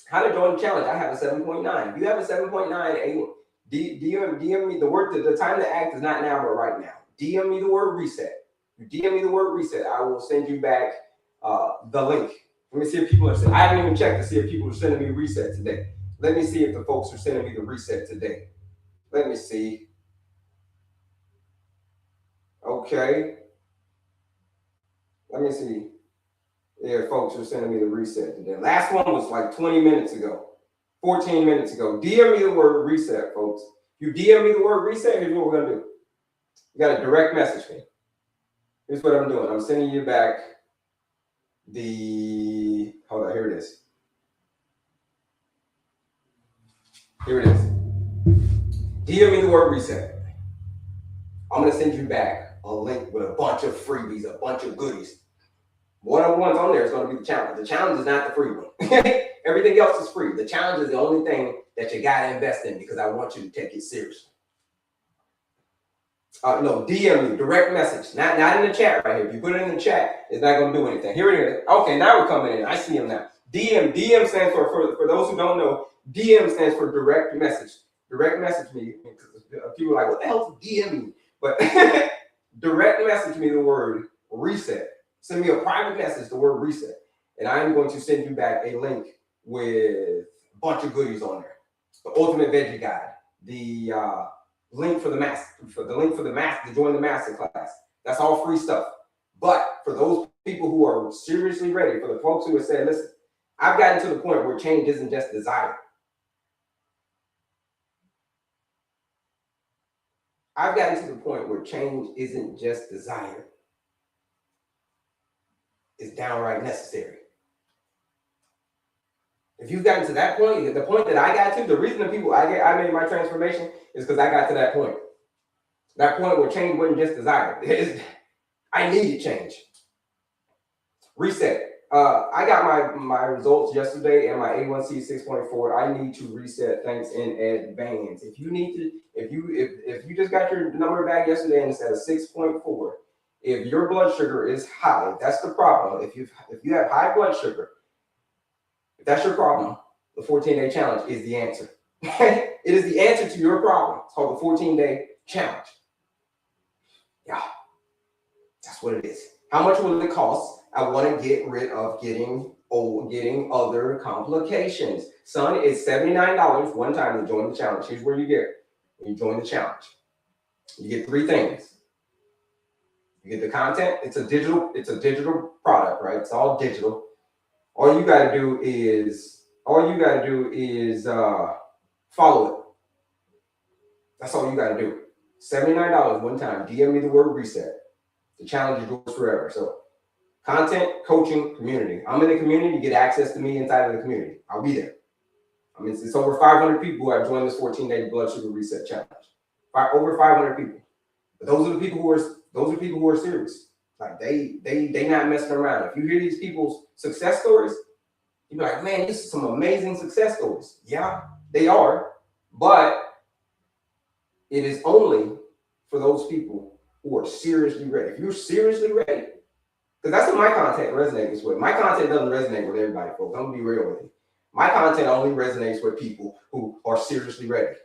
How to join the challenge? I have a 7.9. If you have a 7.9, DM me the word. The time to act is not now, but right now. DM me the word reset. You DM me the word reset, I will send you back the link. Let me see if people are. I haven't even checked to see if people are sending me reset today. Let me see if the folks are sending me the reset today. Let me see. Okay. Let me see. Yeah, folks are sending me the reset today. Last one was like 20 minutes ago, 14 minutes ago. DM me the word reset, folks. If you DM me the word reset, here's what we're going to do. You got to direct message me. Here's what I'm doing. I'm sending you back the, hold on, here it is. Here it is. DM me the word reset. I'm going to send you back a link with a bunch of freebies, a bunch of goodies. One of the ones on there is going to be the challenge. The challenge is not the free one. Everything else is free. The challenge is the only thing that you got to invest in because I want you to take it seriously. No, DM me, direct message, not in the chat right here. If you put it in the chat, it's not going to do anything. Here it is. Okay, now we're coming in. I see them now. DM stands for those who don't know, DM stands for direct message. Direct message me. People are like, what the hell is DM me? But direct message me the word reset. Send me a private message, the word reset. And I'm going to send you back a link with a bunch of goodies on there. The ultimate veggie guide, the link for the to join the master class. That's all free stuff. But for those people who are seriously ready, for the folks who have said, listen, I've gotten to the point where change isn't just desire. I've gotten to the point where change isn't just desire. It's downright necessary. If you've gotten to that point, the point that I got to, the reason I made my transformation is because I got to that point. That point where change wasn't just desire. I needed change. Reset. I got my results yesterday and my A1C 6.4. I need to reset things in advance. If you need to, if you just got your number back yesterday and it's at a 6.4, if your blood sugar is high, that's the problem. If you have high blood sugar, if that's your problem, the 14-day challenge is the answer. It is the answer to your problem. It's called the 14-day challenge. Yeah, that's what it is. How much will it cost? I want to get rid of getting other complications. Son, it's $79 one time to join the challenge. Here's where you get it. When you join the challenge, you get three things. You get the content. It's a digital product, right? It's all digital. All you got to do is follow it. That's all you got to do. $79 one time. DM me the word reset. The challenge is yours forever. So content, coaching, community. I'm in the community. You get access to me inside of the community. I'll be there. I mean, it's over 500 people who have joined this 14-day blood sugar reset challenge. Over 500 people. But those are people who are serious. Like they not messing around. If you hear these people's success stories, you be like, man, this is some amazing success stories. Yeah, they are. But it is only for those people who are seriously ready. If you're seriously ready, because that's what my content resonates with. My content doesn't resonate with everybody, folks. I'm gonna be real with you. My content only resonates with people who are seriously ready.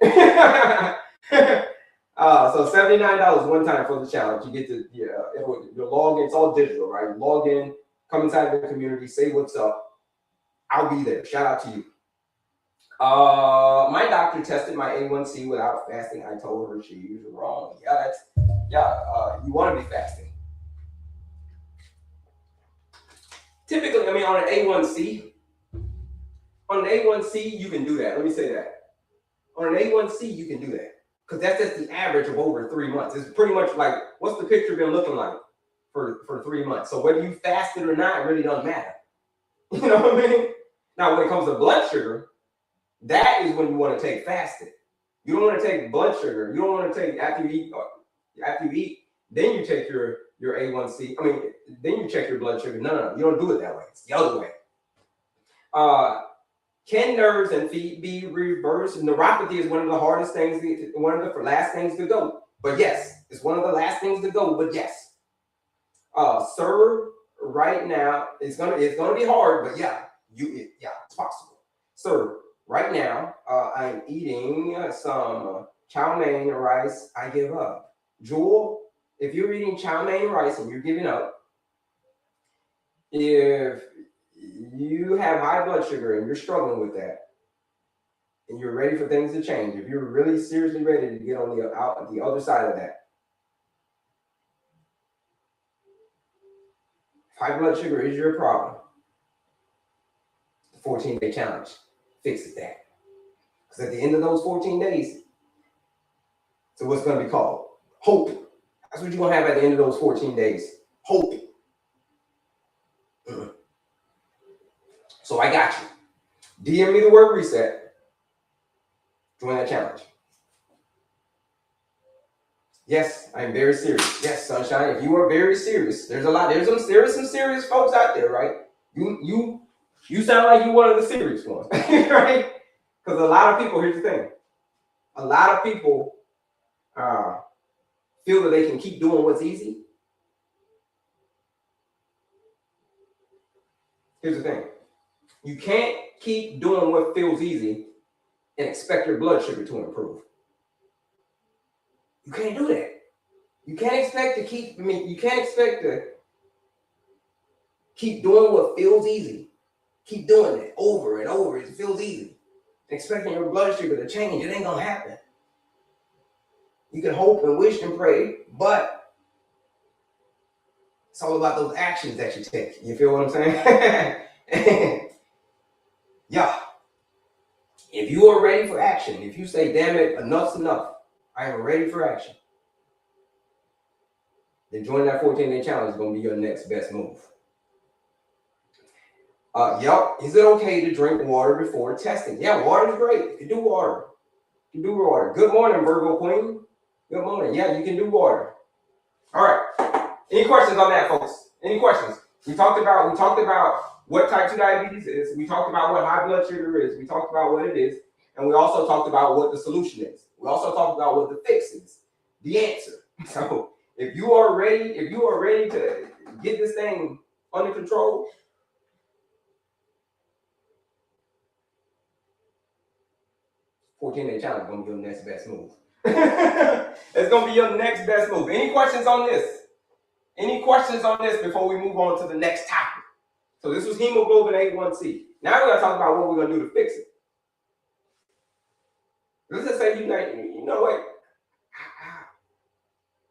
So $79 one time for the challenge. You get to your log in. It's all digital, right? Log in, come inside the community, say what's up. I'll be there. Shout out to you. My doctor tested my A1C without fasting. I told her she was wrong. You want to be fasting. Typically, I mean, on an A1C, you can do that. Let me say that. On an A1C, you can do that. Because that's just the average of over 3 months. It's pretty much like, what's the picture been looking like for 3 months? So whether you fasted or not, it really doesn't matter. You know what I mean? Now, when it comes to blood sugar, that is when you want to take fasted. You don't want to take blood sugar. You don't want to take after you eat, then you take your A1C. I mean, then you check your blood sugar. No, you don't do it that way. It's the other way. Can nerves and feet be reversed? Neuropathy is one of the hardest things, one of the last things to go. But yes, it's one of the last things to go. But yes, sir, right now it's gonna be hard. But yeah, it's possible. Sir, right now I'm eating some chow mein rice. I give up. Jewel, if you're eating chow mein rice and you're giving up, if you have high blood sugar and you're struggling with that, and you're ready for things to change, if you're really seriously ready to get on the other side of that, if high blood sugar is your problem, the 14-day challenge fixes that. Because at the end of those 14 days, so what's going to be called? Hope. That's what you're going to have at the end of those 14 days. Hope. So I got you. DM me the word reset. Join that challenge. Yes, I'm very serious. Yes, Sunshine, if you are very serious, there's some serious folks out there, right? You sound like you one of the serious ones, right? Because a lot of people, here's the thing, a lot of people feel that they can keep doing what's easy. Here's the thing, you can't keep doing what feels easy and expect your blood sugar to improve. You can't do that. You can't expect to keep doing what feels easy. Keep doing it over and over. It feels easy. Expecting your blood sugar to change, it ain't gonna happen. You can hope and wish and pray, but it's all about those actions that you take. You feel what I'm saying? Yeah. If you are ready for action, if you say, damn it, enough's enough, I am ready for action, then joining that 14-day challenge is going to be your next best move. Is it okay to drink water before testing? Yeah, water is great. You do water. Good morning, Virgo Queen. Good morning. Yeah, you can do water. All right. Any questions on that, folks? Any questions? We talked about what type 2 diabetes is. We talked about what high blood sugar is. We talked about what it is. And we also talked about what the solution is. We also talked about what the fix is, the answer. So if you are ready to get this thing under control, $14-day challenge is going to be your next best move. It's going to be your next best move. Any questions on this? Any questions on this before we move on to the next topic? So this was hemoglobin A1C. Now we're going to talk about what we're going to do to fix it. Let's just say you know what?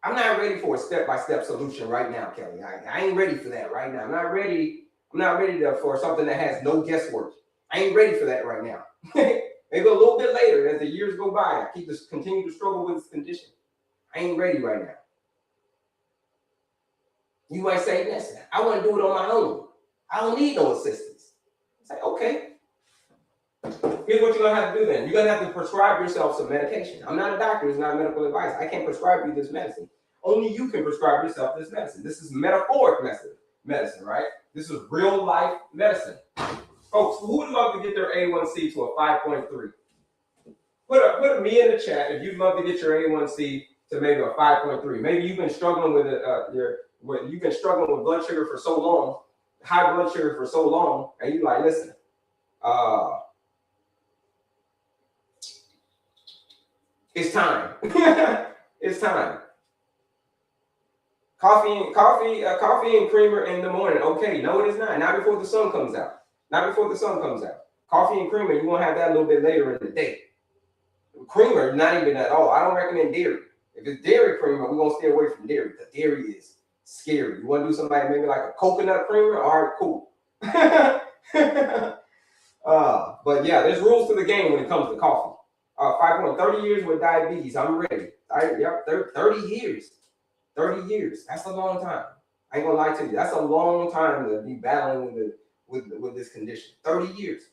I'm not ready for a step-by-step solution right now, Kelly. I ain't ready for that right now. I'm not ready for something that has no guesswork. I ain't ready for that right now. Maybe a little bit later, as the years go by, I continue to struggle with this condition. I ain't ready right now. You might say, listen, I want to do it on my own. I don't need no assistance. Say, okay. Here's what you're going to have to do then. You're going to have to prescribe yourself some medication. I'm not a doctor. It's not medical advice. I can't prescribe you this medicine. Only you can prescribe yourself this medicine. This is metaphoric medicine, right? This is real life medicine. Folks, who would love to get their A1C to a 5.3? Put me in the chat if you'd love to get your A1C to maybe a 5.3. Maybe you've been struggling with you've been struggling with blood sugar for so long, high blood sugar for so long, and you're like, listen, it's time. It's time. Coffee and creamer in the morning. Okay, no, it is not. Not before the sun comes out. Coffee and creamer, you want to have that a little bit later in the day. Creamer, not even at all. I don't recommend dairy. If it's dairy creamer, we're going to stay away from dairy because dairy is scary. You want to do something maybe like a coconut creamer? All right, cool. But yeah, there's rules to the game when it comes to coffee. 30 years with diabetes. I'm ready. 30 years. 30 years. That's a long time. I ain't gonna lie to you. That's a long time to be battling with this condition. 30 years.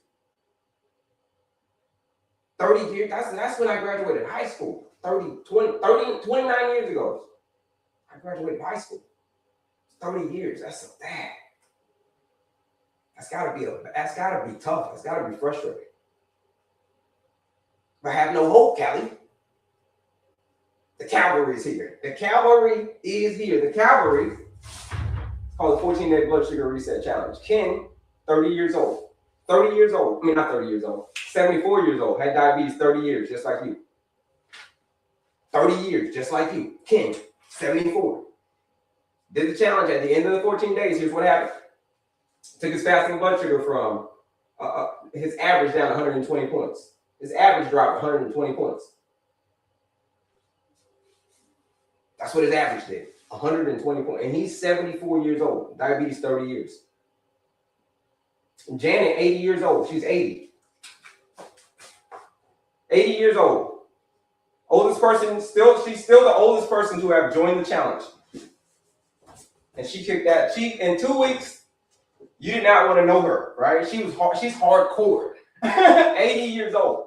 30 years. That's when I graduated high school. 29 years ago. I graduated high school. 30 years. That's gotta be tough. That's gotta be frustrating. but have no hope, Callie. The cavalry is here. The cavalry is here. The cavalry, it's called the 14-day blood sugar reset challenge. Ken, 30 years old. 30 years old. I mean, not 30 years old. 74 years old. Had diabetes 30 years, just like you. 30 years, just like you. Ken, 74. Did the challenge at the end of the 14 days. Here's what happened. Took his fasting blood sugar from his average down 120 points. His average dropped 120 points. That's what his average did. 120 points. And he's 74 years old. Diabetes 30 years. Janet, 80 years old. She's 80. 80 years old. Oldest person, she's still the oldest person to have joined the challenge. And she kicked that. In 2 weeks, you did not want to know her, right? She's hardcore. 80 years old.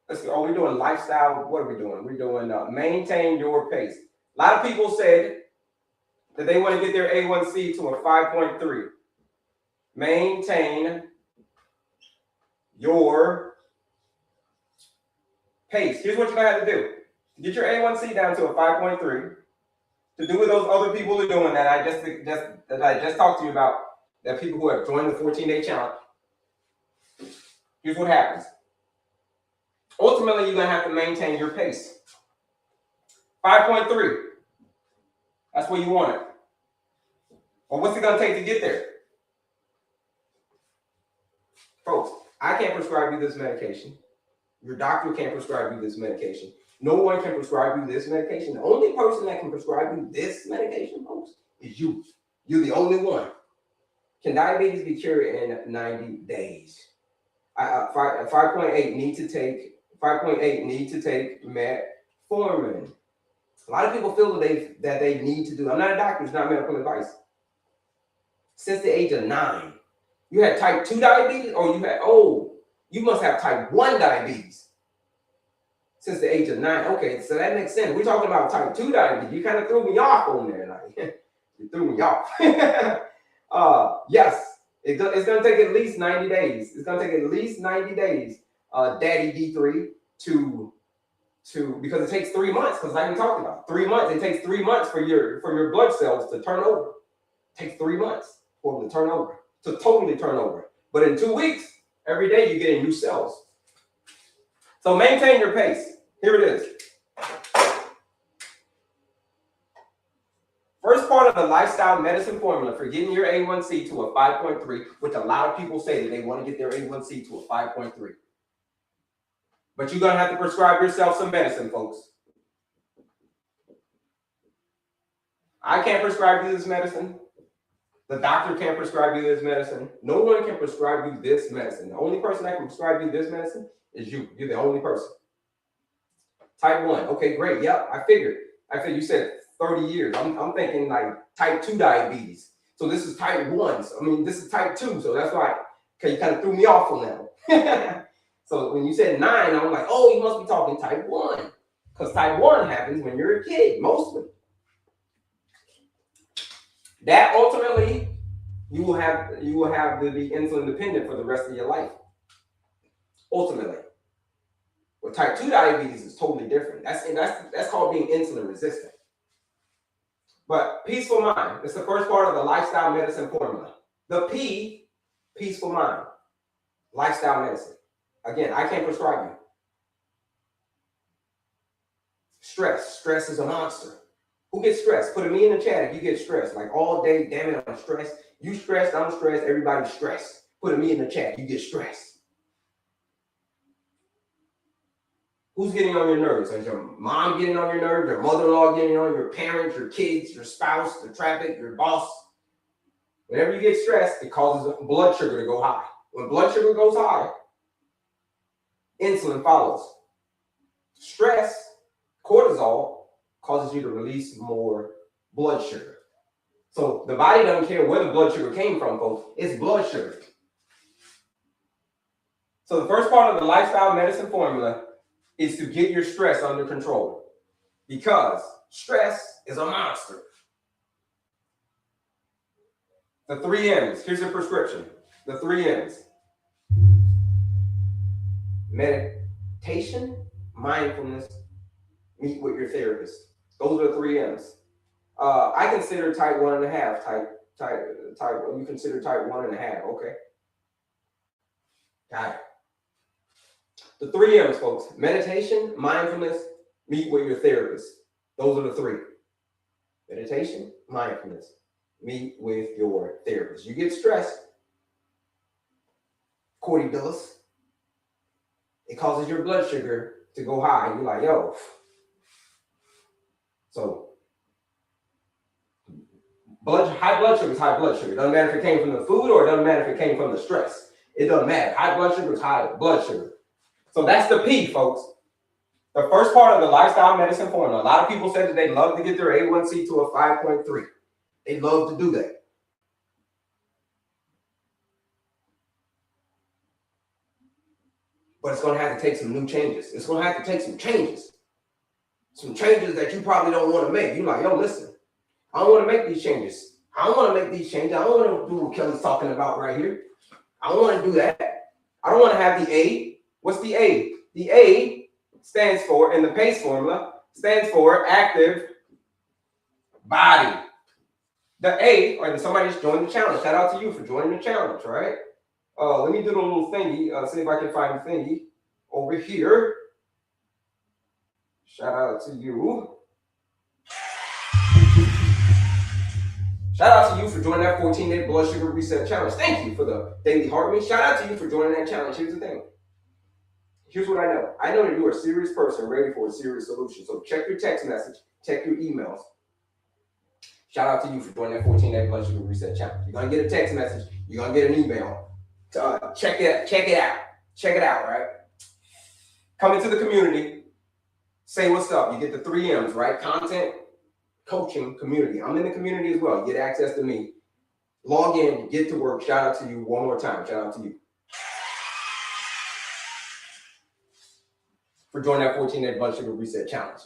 Let's see. Oh, we're doing lifestyle. What are we doing? We're doing maintain your pace. A lot of people said that they want to get their A1C to a 5.3. Maintain your pace. Here's what you're going to have to do. Get your A1C down to a 5.3. To do what those other people are doing that I just talked to you about, that people who have joined the 14-day challenge. Here's what happens. Ultimately, you're going to have to maintain your pace. 5.3. That's where you want it. Well, what's it going to take to get there? Folks, I can't prescribe you this medication. Your doctor can't prescribe you this medication. No one can prescribe you this medication. The only person that can prescribe you this medication, folks, is you. You're the only one. Can diabetes be cured in 90 days? 5.8 need to take metformin. A lot of people feel that they need to do. I'm not a doctor. It's not medical advice. Since the age of 9, you had type 2 diabetes, or you must have type 1 diabetes. Since the age of 9. Okay, so that makes sense. We're talking about type 2 diabetes. You kind of threw me off on there. Like, you threw me off. Yes, it's going to take at least 90 days. It's going to take at least 90 days, Daddy D3, to because it takes 3 months, because like we talked about, 3 months. It takes 3 months for your blood cells to turn over. It takes 3 months for them to turn over, to totally turn over. But in 2 weeks, every day you're getting new cells. So maintain your pace. Here it is. First part of the lifestyle medicine formula for getting your A1C to a 5.3, which a lot of people say that they want to get their A1C to a 5.3. But you're going to have to prescribe yourself some medicine, folks. I can't prescribe you this medicine. The doctor can't prescribe you this medicine. No one can prescribe you this medicine. The only person that can prescribe you this medicine is you. You're the only person. Type 1. Okay, great. Yep, I figured you said 30 years. I'm thinking like type 2 diabetes. So this is type 1. So, I mean, this is type 2. So that's why you kind of threw me off on that. So when you said 9, I'm like, oh, you must be talking type 1. Because type 1 happens when you're a kid, mostly. That ultimately, you will have to be insulin dependent for the rest of your life. Ultimately. But type 2 diabetes is totally different. That's called being insulin resistant. But peaceful mind. It's the first part of the lifestyle medicine formula. The P, peaceful mind. Lifestyle medicine. Again, I can't prescribe you. Stress. Stress is a monster. Who gets stressed? Put me in the chat if you get stressed. Like all day, damn it, I'm stressed. You stressed, I'm stressed, everybody's stressed. Put me in the chat, you get stressed. Who's getting on your nerves? Is your mom getting on your nerves? Your mother-in-law getting on your parents, your kids, your spouse, the traffic, your boss? Whenever you get stressed, it causes blood sugar to go high. When blood sugar goes high, insulin follows. Stress, cortisol, causes you to release more blood sugar. So the body doesn't care where the blood sugar came from, folks. It's blood sugar. So the first part of the lifestyle medicine formula is to get your stress under control, because stress is a monster. The 3 M's. Here's your prescription. The 3 M's. meditation, mindfulness, meet with your therapist. Those are the 3 M's. I consider type 1.5. You consider type 1.5. Okay. Got it. The 3 M's, folks: meditation, mindfulness, meet with your therapist. Those are the 3. Meditation, mindfulness, meet with your therapist. You get stressed, cortisol, it causes your blood sugar to go high. You're like, yo. So high blood sugar is high blood sugar. It doesn't matter if it came from the food or it doesn't matter if it came from the stress. It doesn't matter. High blood sugar is high blood sugar. So that's the P, folks. The first part of the lifestyle medicine formula. A lot of people said that they love to get their A1C to a 5.3. They love to do that. But it's going to have to take some new changes. It's going to have to take some changes. Some changes that you probably don't want to make. You're like, yo, listen, I don't want to make these changes. I don't want to make these changes. I don't want to do what Kelly's talking about right here. I don't want to do that. I don't want to have the A. What's the A? The A stands for, in the PACE formula, stands for active body. The A, or somebody just joined the challenge. Shout out to you for joining the challenge, right? Let me do the little thingy. See if I can find the thingy over here. Shout out to you. Shout out to you for joining that 14-day blood sugar reset challenge. Thank you for the daily heart rate. Shout out to you for joining that challenge. Here's the thing. Here's what I know. I know that you are a serious person ready for a serious solution. So check your text message, check your emails. Shout out to you for joining that 14-day blood sugar reset challenge. You're gonna get a text message. You're gonna get an email. Check it out, right? Come into the community. Say what's up. You get the 3 M's, right? Content, coaching, community. I'm in the community as well. You get access to me. Log in, get to work. Shout out to you one more time. Shout out to you for joining that 14-day blood sugar reset challenge.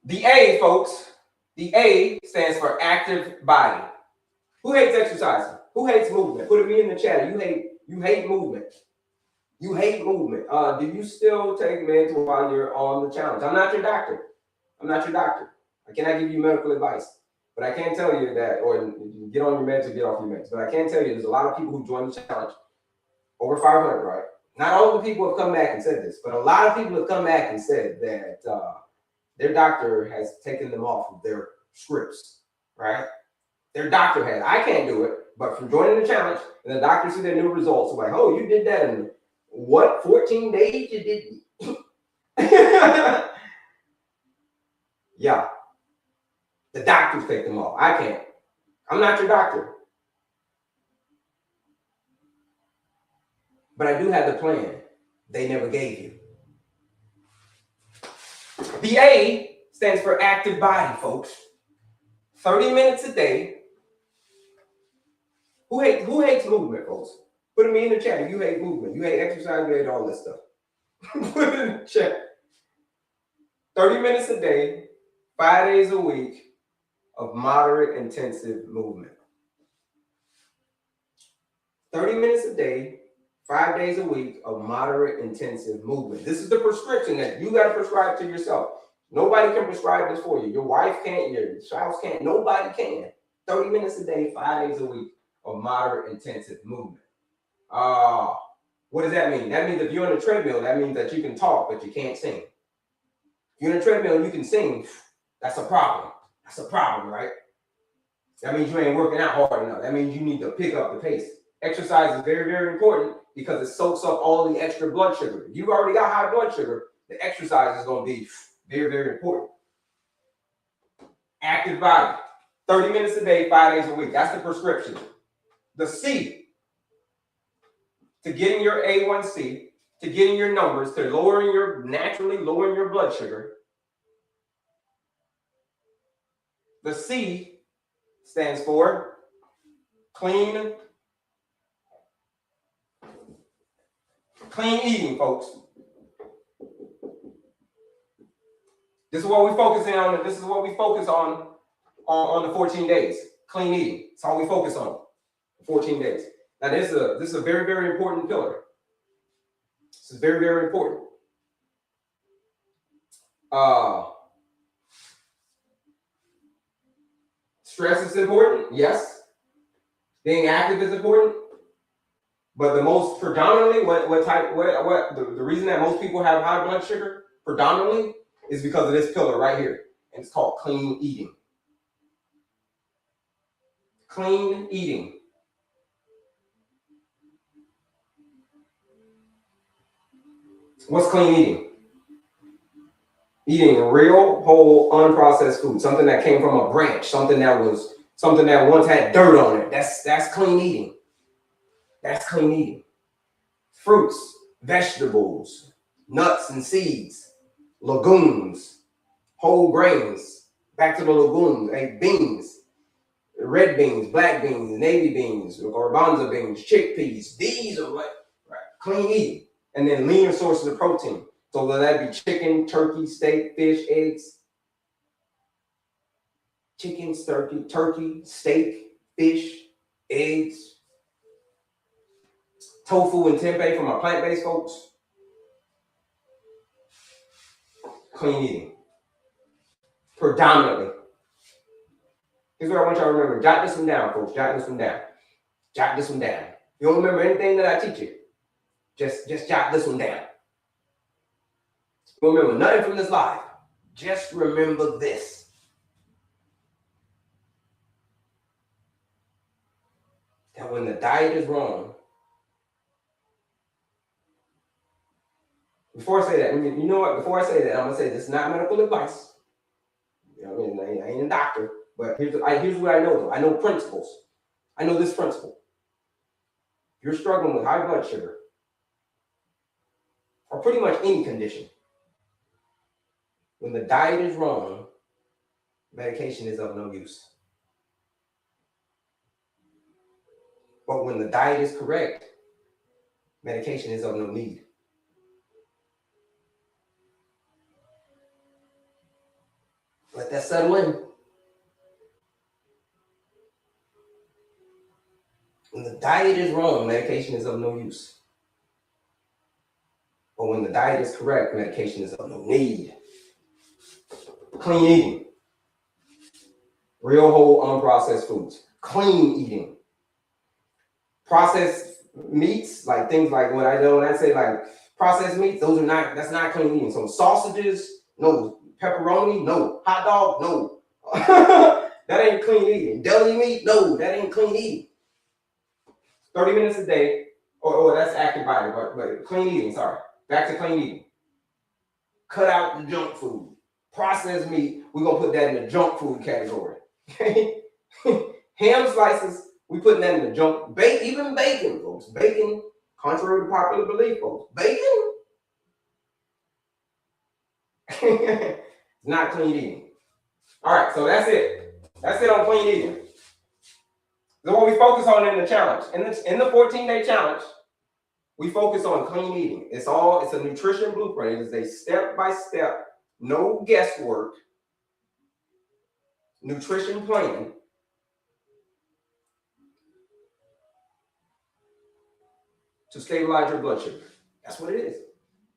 The A, folks, the A stands for active body. Who hates exercising? Who hates movement? Put me in the chat. You hate movement. You hate movement. Do you still take meds while you're on the challenge? I'm not your doctor. I cannot give you medical advice. But I can tell you that, or get on your meds or get off your meds. But I can tell you there's a lot of people who joined the challenge. Over 500, right? Not all the people have come back and said this, but a lot of people have come back and said that their doctor has taken them off of their scripts, right? Their doctor has. I can't do it, but from joining the challenge, and the doctor see their new results, like, oh, you did that in what, 14 days you did? Yeah. The doctors take them off. I can't. I'm not your doctor. But I do have the plan they never gave you. The A stands for active body, folks. 30 minutes a day. Who hates movement, folks? Put me in the chat if you hate movement. You hate exercise, you hate all this stuff. Put it in the chat. 30 minutes a day, 5 days a week of moderate intensive movement. 30 minutes a day, 5 days a week of moderate intensive movement. This is the prescription that you got to prescribe to yourself. Nobody can prescribe this for you. Your wife can't, your spouse can't, nobody can. 30 minutes a day, 5 days a week of moderate intensive movement. What does that mean? That means if you're on a treadmill, that means that you can talk, but you can't sing. If you're on a treadmill and you can sing, that's a problem. That's a problem, right? That means you ain't working out hard enough. That means you need to pick up the pace. Exercise is very, very important because it soaks up all the extra blood sugar. If you've already got high blood sugar, the exercise is going to be very, very important. Active body, 30 minutes a day, 5 days a week. That's the prescription. The C, to getting your A1C, to getting your numbers, to naturally lowering your blood sugar. The C stands for clean eating, folks. This is what we focus on. This is what we focus on the 14 days. Clean eating. That's all we focus on. 14 days. Now, this is a very, very important pillar. This is very, very important. Stress is important, yes. Being active is important. But the most predominantly, the reason that most people have high blood sugar predominantly is because of this pillar right here. And it's called clean eating. Clean eating. What's clean eating? Eating real, whole, unprocessed food, something that came from a branch, something that once had dirt on it. That's clean eating. That's clean eating. Fruits, vegetables, nuts and seeds, legumes, whole grains. Back to the legumes, beans, red beans, black beans, navy beans, garbanzo beans, chickpeas. These are clean eating. And then leaner sources of protein. So whether that be chicken, turkey, steak, fish, eggs. Chicken, turkey, steak, fish, eggs. Tofu and tempeh from our plant-based folks. Clean eating. Predominantly. Here's what I want y'all to remember. Jot this one down, folks. Jot this one down. Jot this one down. You don't remember anything that I teach you. Just jot this one down. You don't remember nothing from this live. Just remember this. That when the diet is wrong, before I say that, you know what? Before I say that, I'm gonna say this is not medical advice. You know what I mean? I ain't a doctor, but here's what I know though. I know principles. I know this principle. If you're struggling with high blood sugar, or pretty much any condition, when the diet is wrong, medication is of no use. But when the diet is correct, medication is of no need. Let that settle in. When the diet is wrong, medication is of no use. But when the diet is correct, medication is of no need. Clean eating. Real, whole, unprocessed foods. Clean eating. Processed meats, like things like when I say like processed meats, that's not clean eating. So sausages, no. Pepperoni, no. Hot dog, no. That ain't clean eating. Deli meat, no. That ain't clean eating. 30 minutes a day, or that's active body, but clean eating, sorry. Back to clean eating. Cut out the junk food. Processed meat, we're going to put that in the junk food category. Okay? Ham slices, we putting that in the junk. Even bacon, folks. Bacon, contrary to popular belief, folks. Bacon? It's not clean eating. All right, so that's it. That's it on clean eating. So what we focus on in the challenge, in the 14-day challenge, we focus on clean eating. It's a nutrition blueprint. It is a step-by-step, no guesswork nutrition plan to stabilize your blood sugar. That's what it is.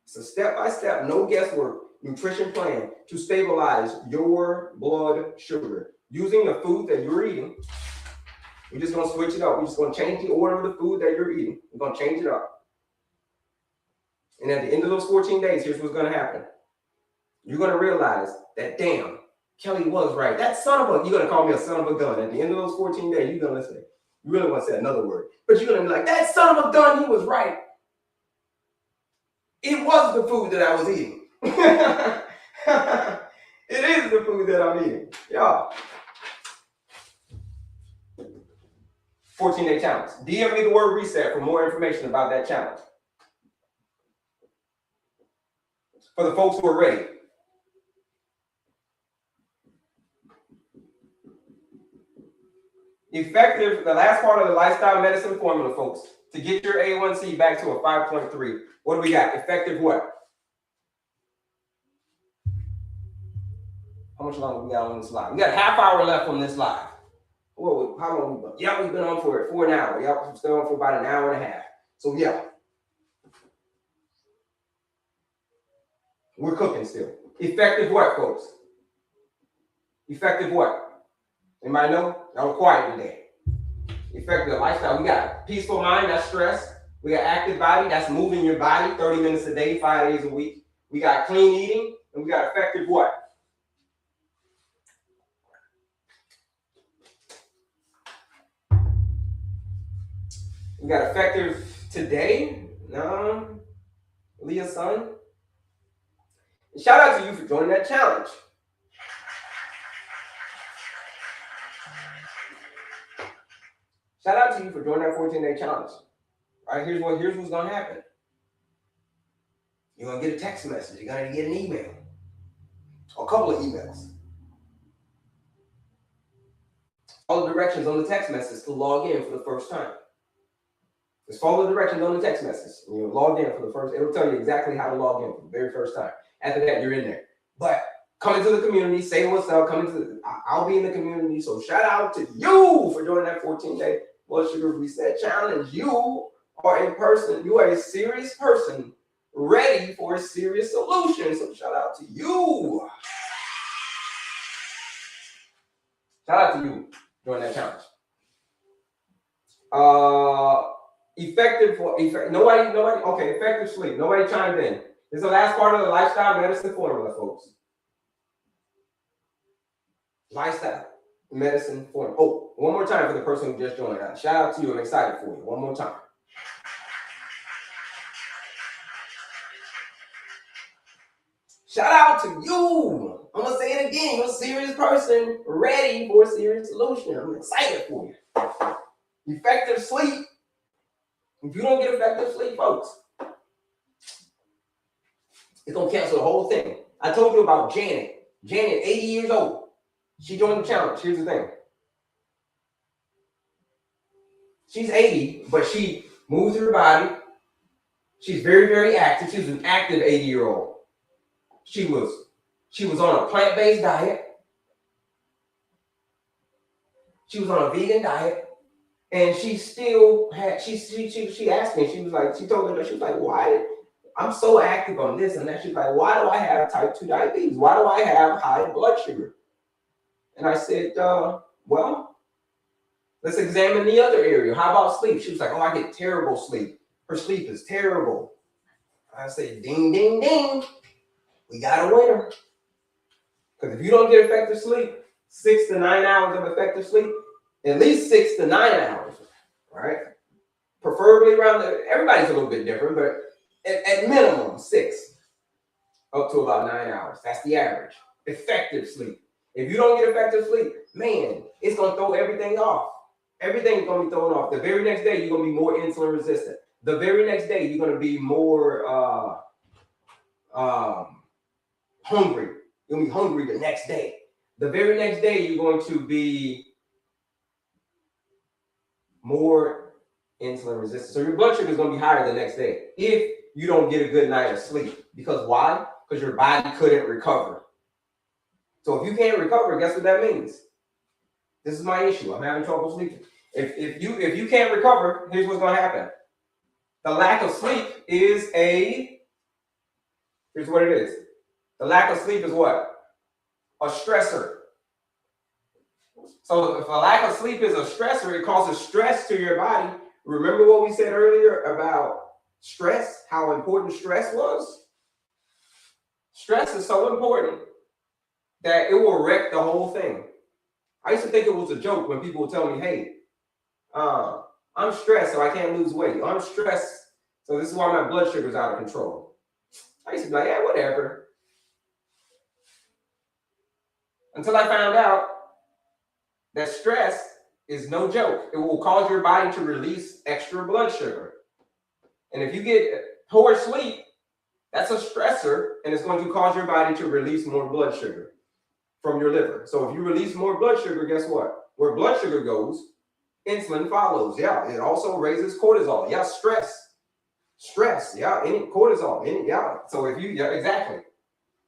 It's a step-by-step, no guesswork nutrition plan to stabilize your blood sugar using the food that you're eating. We're just going to switch it up. We're just going to change the order of the food that you're eating. We're going to change it up. And at the end of those 14 days, here's what's going to happen. You're going to realize that, damn, Kelly was right. That son of a, you're going to call me a son of a gun. At the end of those 14 days, you're going to say, you really want to say another word, but you're going to be like, that son of a gun, he was right. It was the food that I was eating. It is the food that I'm eating. Yeah. 14-day challenge. DM me the word reset for more information about that challenge. For the folks who are ready. Effective, the last part of the lifestyle medicine formula, folks, to get your A1C back to a 5.3. What do we got? Effective what? How much longer we got on this live? We got a half hour left on this live. Whoa, how long we been? Yeah, we've been on for an hour. Yeah, we're still on for about an hour and a half. So yeah. We're cooking still. Effective what, folks? Effective what? Anybody know? Y'all were quiet today. Effective lifestyle. We got peaceful mind, that's stress. We got active body, that's moving your body 30 minutes a day, 5 days a week. We got clean eating, and we got effective what? We got effective today. Leah's son. And shout out to you for joining that challenge. Shout out to you for joining that 14-day challenge. All right, here's what's gonna happen. You're gonna get a text message. You're gonna get an email, a couple of emails. Follow the directions on the text message to log in for the first time. Just follow the directions on the text message. And you'll log in for the first. It'll tell you exactly how to log in for the very first time. After that, you're in there. But come into the community, say what's up. I'll be in the community. So shout out to you for joining that 14-day blood sugar reset challenge. You are in person. You are a serious person ready for a serious solution. So shout out to you. Shout out to you during that challenge. Effective sleep. Nobody chimed in. This is the last part of the lifestyle medicine formula, folks. Lifestyle medicine formula. Oh, one more time for the person who just joined us. Shout out to you. I'm excited for you. One more time. Shout out to you. I'm going to say it again. You're a serious person ready for a serious solution. I'm excited for you. Effective sleep. If you don't get effective sleep, folks, it's going to cancel the whole thing. I told you about Janet. Janet, 80 years old. She joined the challenge. Here's the thing. She's 80, but she moves her body. She's very, very active. She's an active 80-year-old. She was on a plant-based diet. She was on a vegan diet. And she still had, she asked me, she told me, she was like, why? I'm so active on this and that. She's like, why do I have type 2 diabetes? Why do I have high blood sugar? And I said, well, let's examine the other area. How about sleep? She was like, oh, I get terrible sleep. Her sleep is terrible. I said, ding, ding, ding. We got a winner. Because if you don't get effective sleep, 6 to 9 hours of effective sleep, at least 6 to 9 hours, right? Preferably everybody's a little bit different, but at minimum 6 up to about 9 hours. That's the average. Effective sleep. If you don't get effective sleep, man, it's going to throw everything off. Everything's going to be thrown off. The very next day, you're going to be more insulin resistant. The very next day, you're going to be more hungry. You're going to be hungry the next day. The very next day, you're going to be more insulin resistant. So your blood sugar is going to be higher the next day if you don't get a good night of sleep. Because why? Because your body couldn't recover. So if you can't recover, guess what that means? This is my issue. I'm having trouble sleeping. If you can't recover, here's what's going to happen. The lack of sleep is here's what it is. The lack of sleep is what? A stressor. So if a lack of sleep is a stressor, it causes stress to your body. Remember what we said earlier about stress, how important stress was? Stress is so important that it will wreck the whole thing. I used to think it was a joke when people would tell me, hey, I'm stressed, so I can't lose weight. I'm stressed, so this is why my blood sugar's out of control. I used to be like, yeah, whatever. Until I found out that stress is no joke. It will cause your body to release extra blood sugar. And if you get poor sleep, that's a stressor, and it's going to cause your body to release more blood sugar from your liver. So if you release more blood sugar, guess what? Where blood sugar goes, insulin follows. Yeah, it also raises cortisol. Yeah, stress. Yeah, any cortisol. So exactly.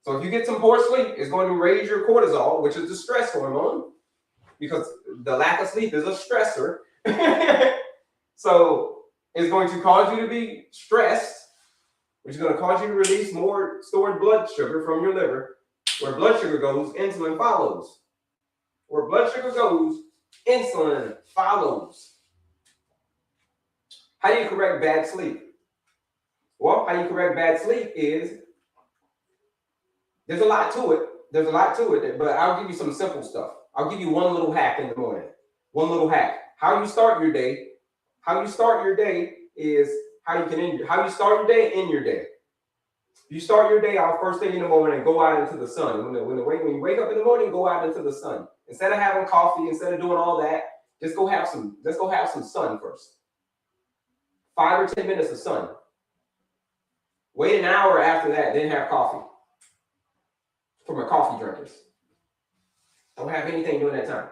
So if you get some poor sleep, it's going to raise your cortisol, which is the stress hormone, because the lack of sleep is a stressor. So it's going to cause you to be stressed, which is going to cause you to release more stored blood sugar from your liver. Where blood sugar goes, insulin follows. Where blood sugar goes, insulin follows. How do you correct bad sleep? Well, how you correct bad sleep is, there's a lot to it. There's a lot to it, but I'll give you some simple stuff. I'll give you one little hack in the morning. One little hack. How you start your day. How you start your day is how you can end. How you start your day, end your day. You start your day out first thing in the morning and go out into the sun. When you wake up in the morning, go out into the sun. Instead of having coffee, instead of doing all that, just go have some sun first. 5 or 10 minutes of sun. Wait an hour after that, then have coffee. For my coffee drinkers. Don't have anything during that time.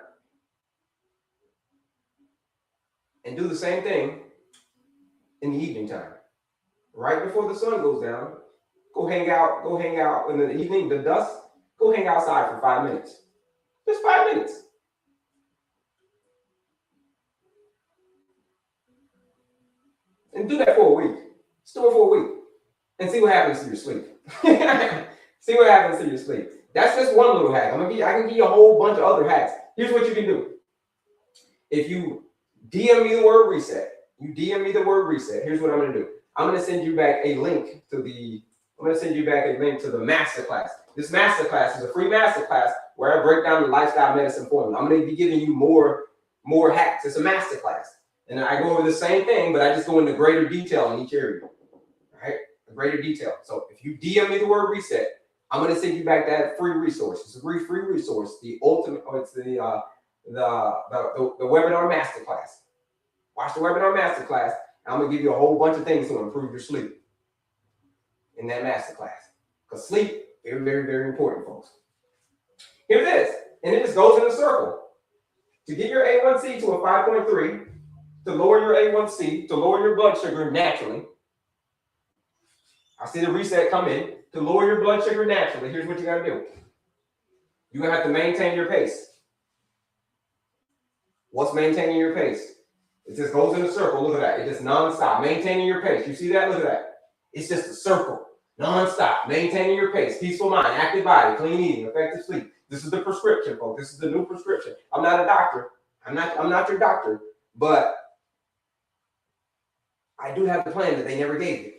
And do the same thing in the evening time. Right before the sun goes down, go hang out in the evening, the dusk, go hang outside for 5 minutes. Just 5 minutes. And do that for a week. Just do it for a week. And see what happens to your sleep. See what happens to your sleep. That's just one little hack. I can give you a whole bunch of other hacks. Here's what you can do. If you DM me the word reset, here's what I'm going to do. I'm going to send you back a link to the masterclass. This masterclass is a free masterclass where I break down the lifestyle medicine formula. I'm going to be giving you more hacks. It's a masterclass. And I go over the same thing, but I just go into greater detail in each area. Right? Greater detail. So if you DM me the word reset, I'm going to send you back that free resource. It's a free resource. The ultimate, it's the webinar masterclass. Watch the webinar masterclass. I'm going to give you a whole bunch of things to improve your sleep in that masterclass. Because sleep, very, very, very important, folks. Here it is. And it just goes in a circle. To get your A1C to a 5.3, to lower your A1C, to lower your blood sugar naturally. I see the reset come in. To lower your blood sugar naturally, here's what you got to do. You're going to have to maintain your pace. What's maintaining your pace? It just goes in a circle. Look at that. It just nonstop. Maintaining your pace. You see that? Look at that. It's just a circle. Nonstop. Maintaining your pace. Peaceful mind, active body, clean eating, effective sleep. This is the prescription, folks. This is the new prescription. I'm not a doctor. I'm not your doctor, but I do have the plan that they never gave you.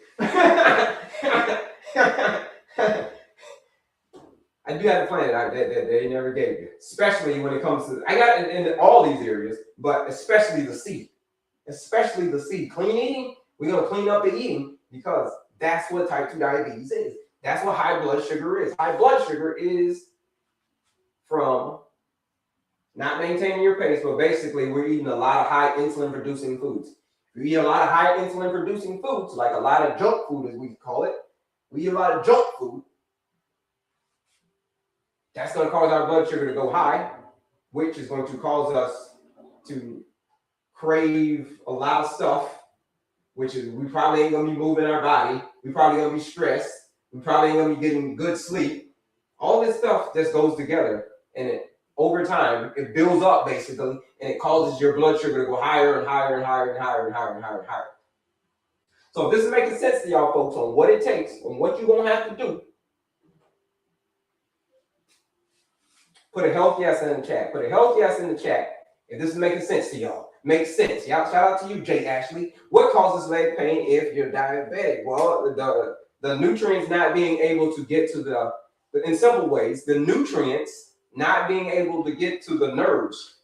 I do have a plan that they never gave you, especially when it comes to, I got it in all these areas, but especially the C. Clean eating, we're going to clean up the eating because that's what type 2 diabetes is. That's what high blood sugar is. High blood sugar is from not maintaining your pace, but basically we're eating a lot of high insulin producing foods. We eat a lot of high insulin producing foods, like a lot of junk food, as we call it. We eat a lot of junk food. That's going to cause our blood sugar to go high, which is going to cause us to crave a lot of stuff, which is we probably ain't going to be moving our body. We probably going to be stressed. We probably ain't going to be getting good sleep. All this stuff just goes together, and over time, it builds up basically, and it causes your blood sugar to go higher and higher and higher and higher and higher and higher and higher. So if this is making sense to y'all folks on what it takes, on what you're going to have to do, put a health yes in the chat. Put a health yes in the chat if this is making sense to y'all. Makes sense. Y'all, shout out to you, Jay Ashley. What causes leg pain if you're diabetic? Well, the nutrients not being able to get to in simple ways, the nutrients not being able to get to the nerves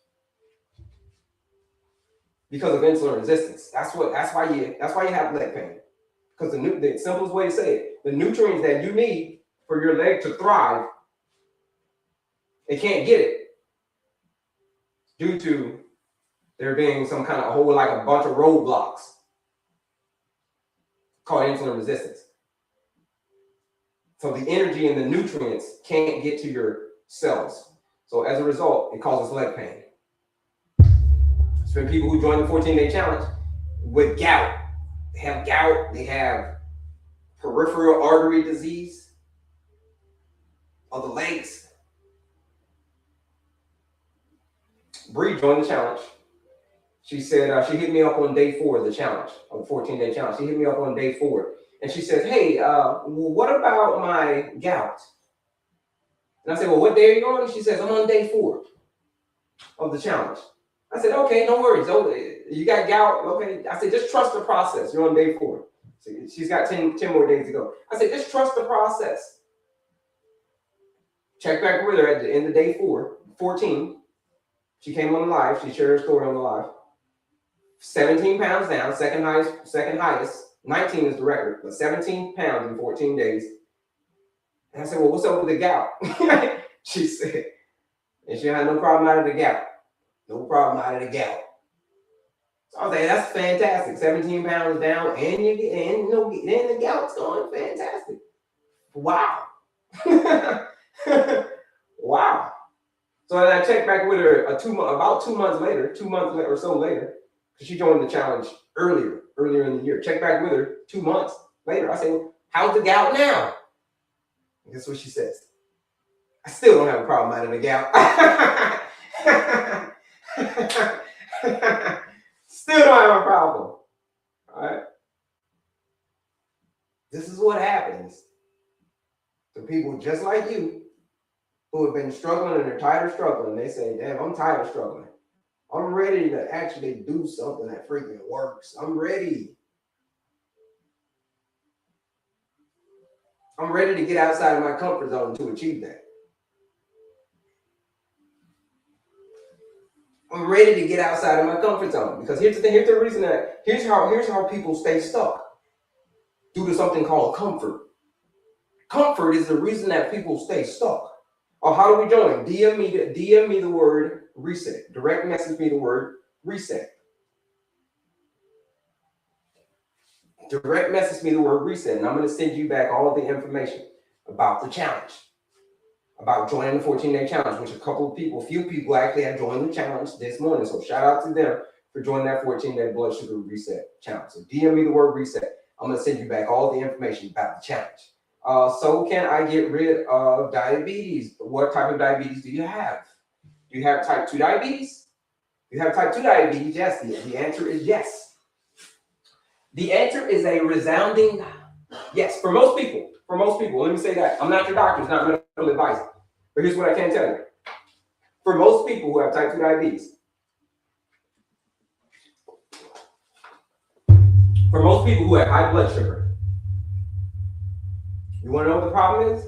because of insulin resistance. That's why you have leg pain. Because the simplest way to say it, the nutrients that you need for your leg to thrive, it can't get it due to there being some kind of a bunch of roadblocks called insulin resistance. So the energy and the nutrients can't get to your cells. So as a result, it causes leg pain. It's been people who join the 14-day challenge with gout. They have gout, they have peripheral artery disease of the legs. Bree joined the challenge. She said she hit me up on day 4 of the challenge, of the 14-day challenge. She hit me up on day 4. And she says, hey, well, what about my gout? And I said, well, what day are you on? She says, I'm on day 4 of the challenge. I said, okay, no worries. Oh, you got gout? Okay. I said, just trust the process. You're on day 4. So she's got 10 more days to go. I said, just trust the process. Check back with her at the end of day 14. She came on the live. She shared her story on the live. 17 pounds down, second highest. 19 is the record, but 17 pounds in 14 days. And I said, well, what's up with the gout? She said, and she had no problem out of the gout. No problem out of the gout. So I was like, that's fantastic. 17 pounds down, and the gout's going fantastic. Wow. Wow. So I checked back with her about 2 months or so later, because she joined the challenge earlier in the year. Checked back with her 2 months later. I said, well, how's the gout now? And guess what she says? I still don't have a problem out of the gout. Still don't have a problem. All right. This is what happens to people just like you who have been struggling and they're tired of struggling. They say, damn, I'm tired of struggling. I'm ready to actually do something that freaking works. I'm ready. I'm ready to get outside of my comfort zone to achieve that. I'm ready to get outside of my comfort zone. Because here's the thing, here's how people stay stuck. Due to something called comfort. Comfort is the reason that people stay stuck. Oh, how do we join? DM me the word reset. Direct message me the word reset. Direct message me the word reset, and I'm going to send you back all of the information about the challenge, about joining the 14-day challenge, which few people actually have joined the challenge this morning. So shout out to them for joining that 14-day blood sugar reset challenge. So DM me the word reset. I'm going to send you back all the information about the challenge. So can I get rid of diabetes? What type of diabetes do you have? Do you have type 2 diabetes? You have type 2 diabetes? Yes. The answer is yes. The answer is a resounding yes. For most people, let me say that. I'm not your doctor, it's not medical advice. But here's what I can tell you. For most people who have type 2 diabetes, for most people who have high blood sugar, you want to know what the problem is?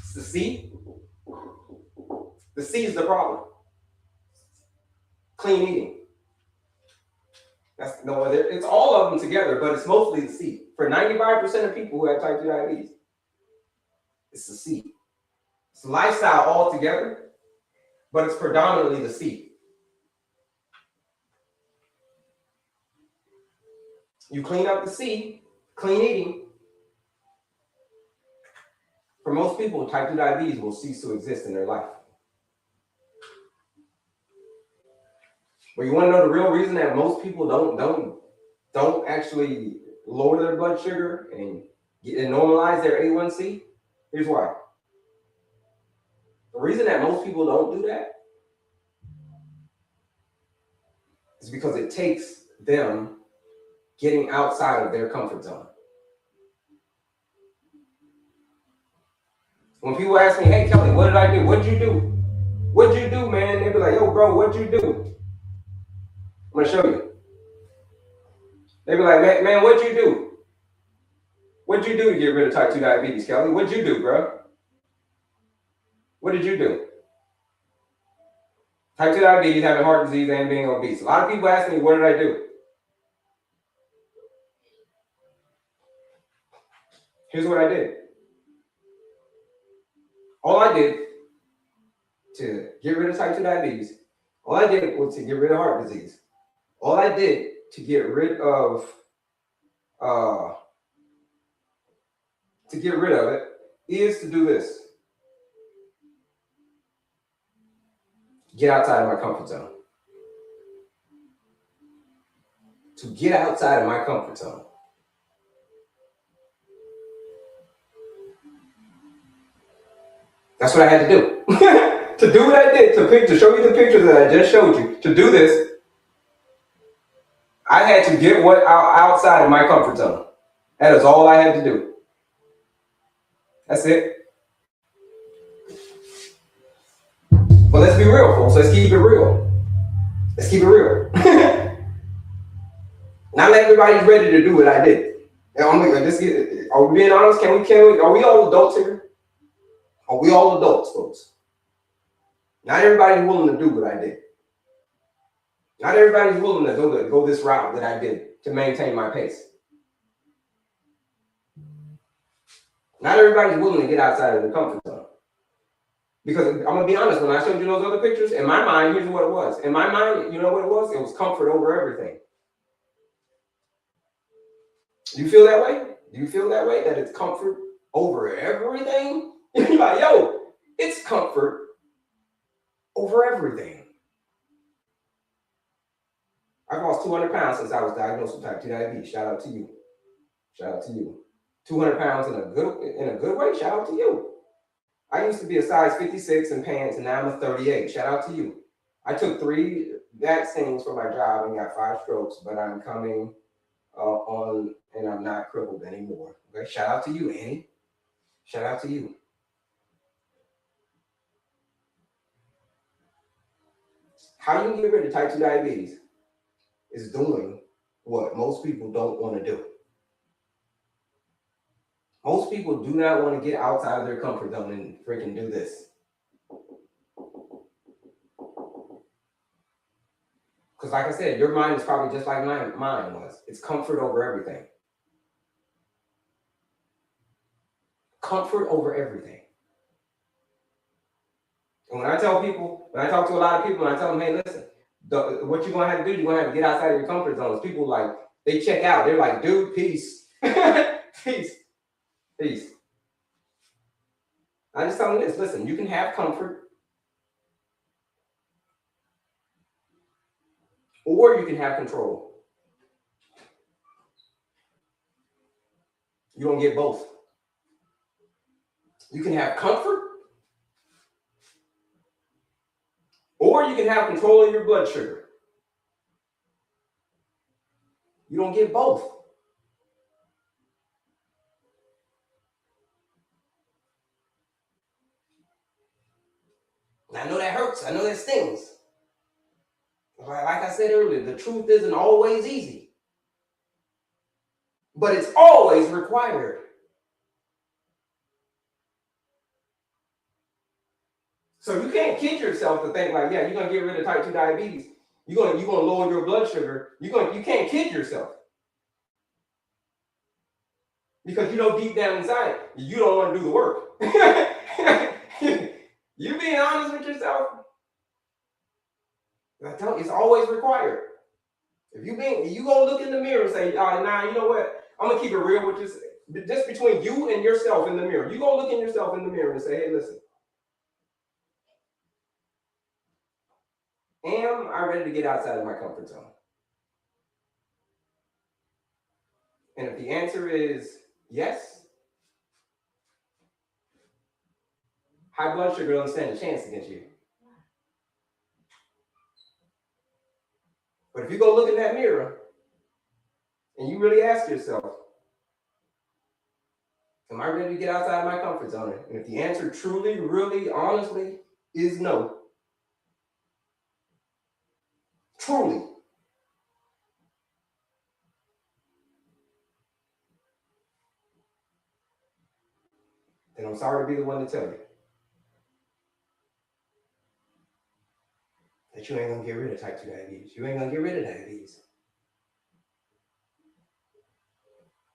It's the C. The C is the problem. Clean eating. That's no other. It's all of them together, but it's mostly the C. For 95% of people who have type 2 diabetes, it's the C. It's lifestyle altogether, but it's predominantly the C. You clean up the C, clean eating. For most people, type 2 diabetes will cease to exist in their life. But you want to know the real reason that most people don't actually lower their blood sugar and normalize their A1C? Here's why. The reason that most people don't do that is because it takes them getting outside of their comfort zone. When people ask me, hey, Kelly, what did I do? What'd you do? What'd you do, man? They be like, yo, bro, what'd you do? I'm going to show you. They be like, man, what'd you do? What'd you do to get rid of type 2 diabetes, Kelly? What'd you do, bro? What did you do? Type 2 diabetes, having heart disease, and being obese. A lot of people ask me, what did I do? Here's what I did. All I did to get rid of type 2 diabetes, all I did was to get rid of heart disease. All I did to get rid of it is to do this. Get outside of my comfort zone. To get outside of my comfort zone. That's what I had to do. To do what I did, to show you the picture that I just showed you, to do this, I had to get outside of my comfort zone. That is all I had to do. That's it. But let's be real, folks. Let's keep it real. Let's keep it real. Not everybody's ready to do what I did. Are we being honest? Can we, are we all adults here? Are we all adults, folks? Not everybody's willing to do what I did. Not everybody's willing to go this route that I did to maintain my pace. Not everybody's willing to get outside of the comfort zone. Because I'm going to be honest, when I showed you those other pictures, in my mind, here's what it was. In my mind, you know what it was? It was comfort over everything. Do you feel that way? Do you feel that way? That it's comfort over everything? You're like, yo, it's comfort over everything. I've lost 200 pounds since I was diagnosed with type 2 diabetes. Shout out to you. Shout out to you. 200 pounds in a good way. Shout out to you. I used to be a size 56 in pants, and now I'm a 38. Shout out to you. I took 3 vaccines for my job and got 5 strokes, but I'm coming on, and I'm not crippled anymore. Okay, shout out to you, Annie. Shout out to you. How you get rid of type 2 diabetes is doing what most people don't want to do. Most people do not want to get outside of their comfort zone and freaking do this. Because like I said, your mind is probably just like mine was. It's comfort over everything. Comfort over everything. And when I talk to a lot of people, and I tell them, hey, listen, what you're going to have to do, you're going to have to get outside of your comfort zones. People like, they check out. They're like, dude, peace. Peace. Peace. I just tell them this, listen, you can have comfort, or you can have control. You don't get both. You can have comfort, or you can have control of your blood sugar. You don't get both. I know that hurts. I know that stings. Like I said earlier, the truth isn't always easy, but it's always required. So you can't kid yourself to think like, yeah, you're gonna get rid of type 2 diabetes. You're gonna lower your blood sugar. You can't kid yourself. Because you know deep down inside, you don't want to do the work. You being honest with yourself, I tell you, it's always required. If you go look in the mirror and say, nah, you know what? I'm gonna keep it real with you. Just between you and yourself in the mirror. You go look in yourself in the mirror and say, hey, listen. Am I ready to get outside of my comfort zone? And if the answer is yes, high blood sugar doesn't stand a chance against you. But if you go look in that mirror and you really ask yourself, am I ready to get outside of my comfort zone? And if the answer truly, really, honestly is no, truly, then I'm sorry to be the one to tell you that you ain't gonna get rid of type 2 diabetes. You ain't gonna get rid of diabetes.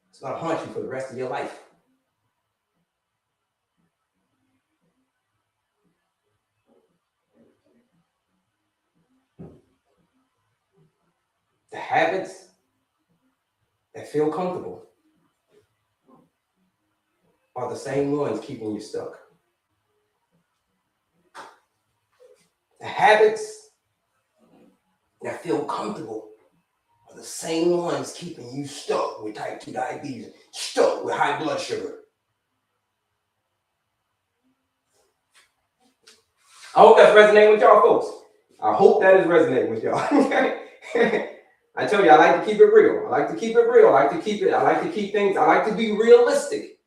It's gonna haunt you for the rest of your life. The habits that feel comfortable are the same ones keeping you stuck. The habits that feel comfortable are the same ones keeping you stuck with type 2 diabetes, stuck with high blood sugar. I hope that's resonating with y'all folks. I hope that is resonating with y'all. I tell you, I like to keep it real. I like to keep it real. I like to keep things, I like to be realistic.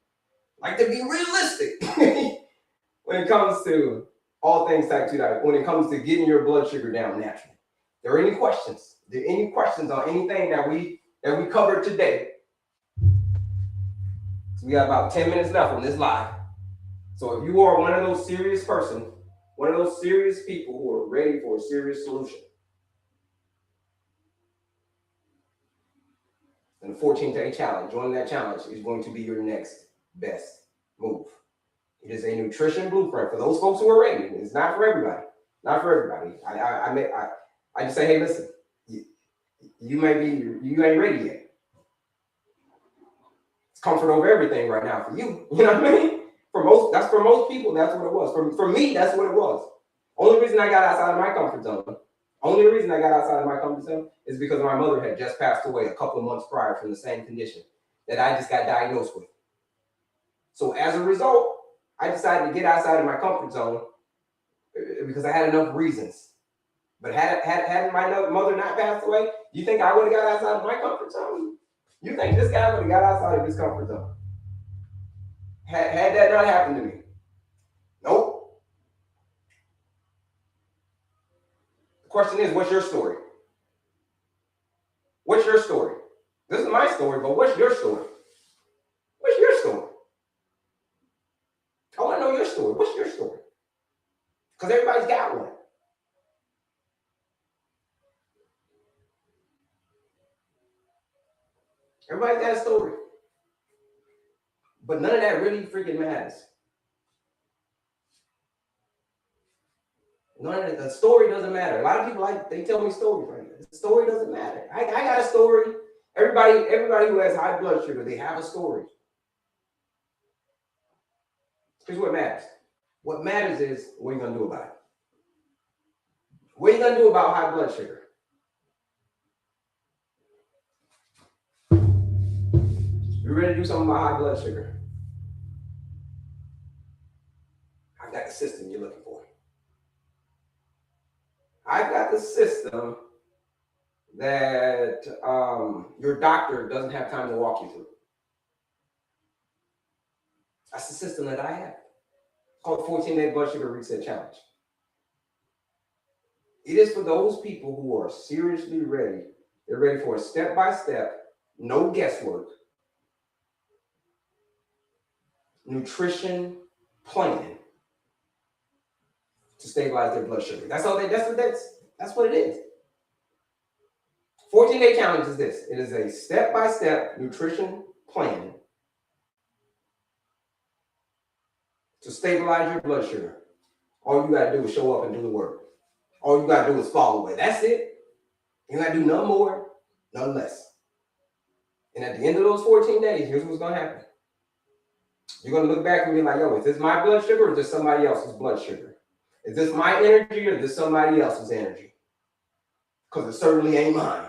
I like to be realistic when it comes to all things type 2 diabetes, when it comes to getting your blood sugar down naturally. There are any questions? There any questions on anything that we covered today? So we got about 10 minutes left on this live. So if you are one of those serious person, one of those serious people who are ready for a serious solution, then the 14-day challenge, joining that challenge is going to be your next best move. It is a nutrition blueprint for those folks who are ready. It's not for everybody. Not for everybody. I just say, hey, listen, you ain't ready yet. It's comfort over everything right now for you. You know what I mean? For most people, that's what it was. For me, that's what it was. Only reason I got outside of my comfort zone. Is because my mother had just passed away a couple of months prior from the same condition that I just got diagnosed with. So as a result, I decided to get outside of my comfort zone because I had enough reasons. But had my mother not passed away, you think I would have got outside of my comfort zone? You think this guy would have got outside of his comfort zone? Had that not happened to me? Nope. The question is, what's your story? What's your story? This is my story, but what's your story? What's your story? I want to know your story. What's your story? Because everybody's got one. Everybody's got a story. But none of that really freaking matters. None of the story doesn't matter. A lot of people they tell me stories right now. The story doesn't matter. I got a story. Everybody who has high blood sugar, they have a story. Here's what matters. What matters is what you're gonna do about it. What are you gonna do about high blood sugar? You ready to do something about high blood sugar? I've got the system you're looking for. I've got the system that your doctor doesn't have time to walk you through. That's the system that I have. It's called 14-Day Blood Sugar Reset Challenge. It is for those people who are seriously ready. They're ready for a step-by-step, no guesswork, nutrition plan to stabilize their blood sugar. That's what it is. 14-day challenge is this. It is a step-by-step nutrition plan to stabilize your blood sugar. All you got to do is show up and do the work. All you got to do is follow it. That's it. You got to do none more, none less. And at the end of those 14 days, here's what's going to happen. You're going to look back and be like, yo, is this my blood sugar or is this somebody else's blood sugar? Is this my energy or is this somebody else's energy? Because it certainly ain't mine.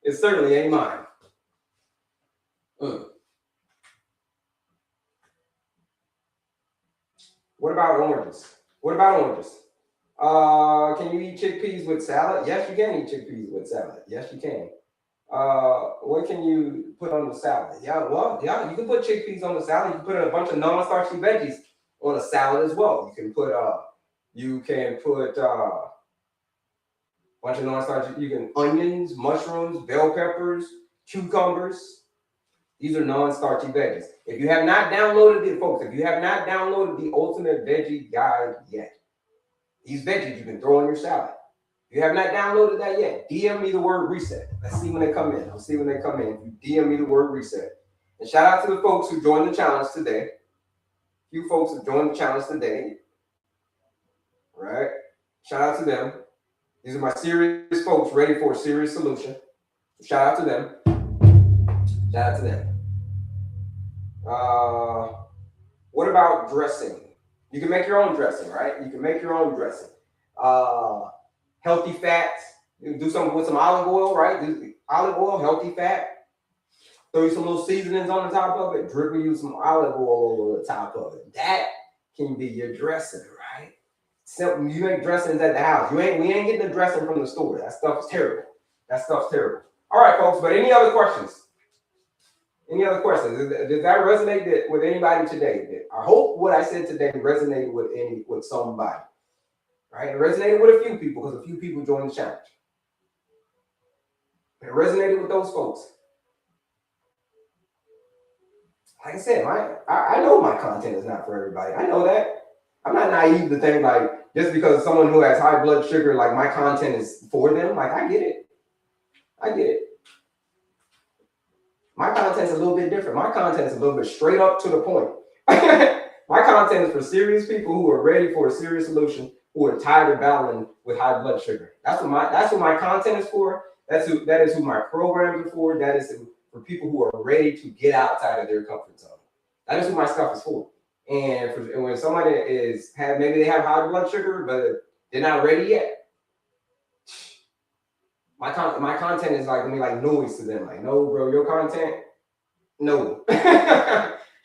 It certainly ain't mine. What about oranges? Can you eat chickpeas with salad? Yes, you can eat chickpeas with salad. Yes, you can. What can you put on the salad? Yeah, you can put chickpeas on the salad. You can put a bunch of non-starchy veggies on a salad as well. You can put a bunch of non-starchy. You can onions, mushrooms, bell peppers, cucumbers. These are non-starchy veggies. If you have not downloaded the Ultimate Veggie Guide yet, these veggies you can throw in your salad. If you have not downloaded that yet, DM me the word reset. Let's see when they come in. I'll see when they come in. If you DM me the word reset. And shout out to the folks who joined the challenge today. A few folks have joined the challenge today. All right. Shout out to them. These are my serious folks ready for a serious solution. Shout out to them. What about dressing? You can make your own dressing, right? Healthy fats. You can do something with some olive oil, right? Olive oil, healthy fat. Throw you some little seasonings on the top of it. Drip you some olive oil over the top of it. That can be your dressing, right? Simple. You make dressings at the house. We ain't getting the dressing from the store. That stuff is terrible. That stuff's terrible. All right, folks, but any other questions? Any other questions? Does that resonate with anybody today? I hope what I said today resonated with somebody. Right? It resonated with a few people because a few people joined the challenge. It resonated with those folks. Like I said, I know my content is not for everybody. I know that. I'm not naive to think like just because someone who has high blood sugar, like my content is for them. Like I get it. I get it. My content is a little bit different. My content is a little bit straight up to the point. My content is for serious people who are ready for a serious solution, who are tired of battling with high blood sugar. That's what my content is for. That is who my programs are for. That is for people who are ready to get outside of their comfort zone. That is who my stuff is for. And when somebody maybe they have high blood sugar, but they're not ready yet. My content is like noise to them. Like, no, bro, your content, no.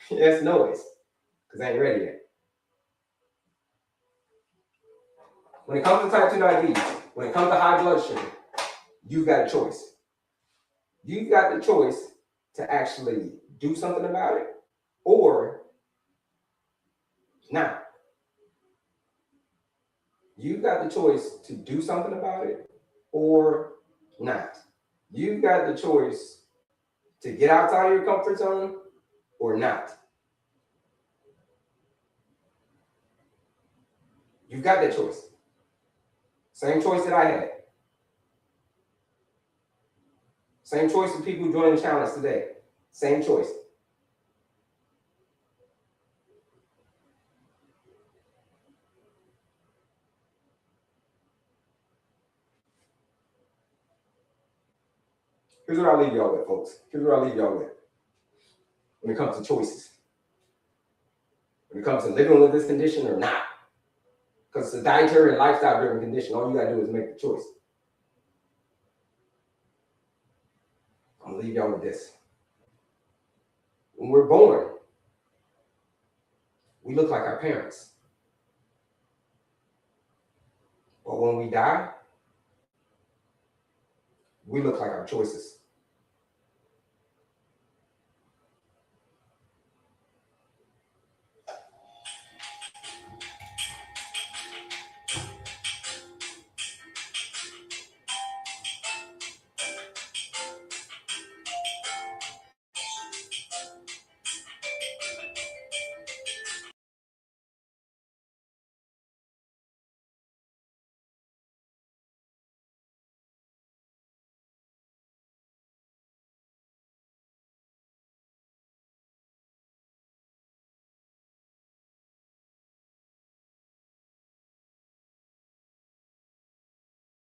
It's noise. Because I ain't ready yet. When it comes to type 2 diabetes, when it comes to high blood sugar, you've got a choice. You've got the choice to actually do something about it or not. You've got the choice to do something about it or not. You've got the choice to get outside your comfort zone or not. You've got that choice. Same choice that I had. Same choice for people who join the challenge today. Same choice. Here's what I'll leave y'all with, folks. Here's what I'll leave y'all with. When it comes to choices. When it comes to living with this condition or not. Because it's a dietary and lifestyle-driven condition. All you got to do is make the choice. I'm going to leave y'all with this. When we're born, we look like our parents. But when we die, we look like our choices.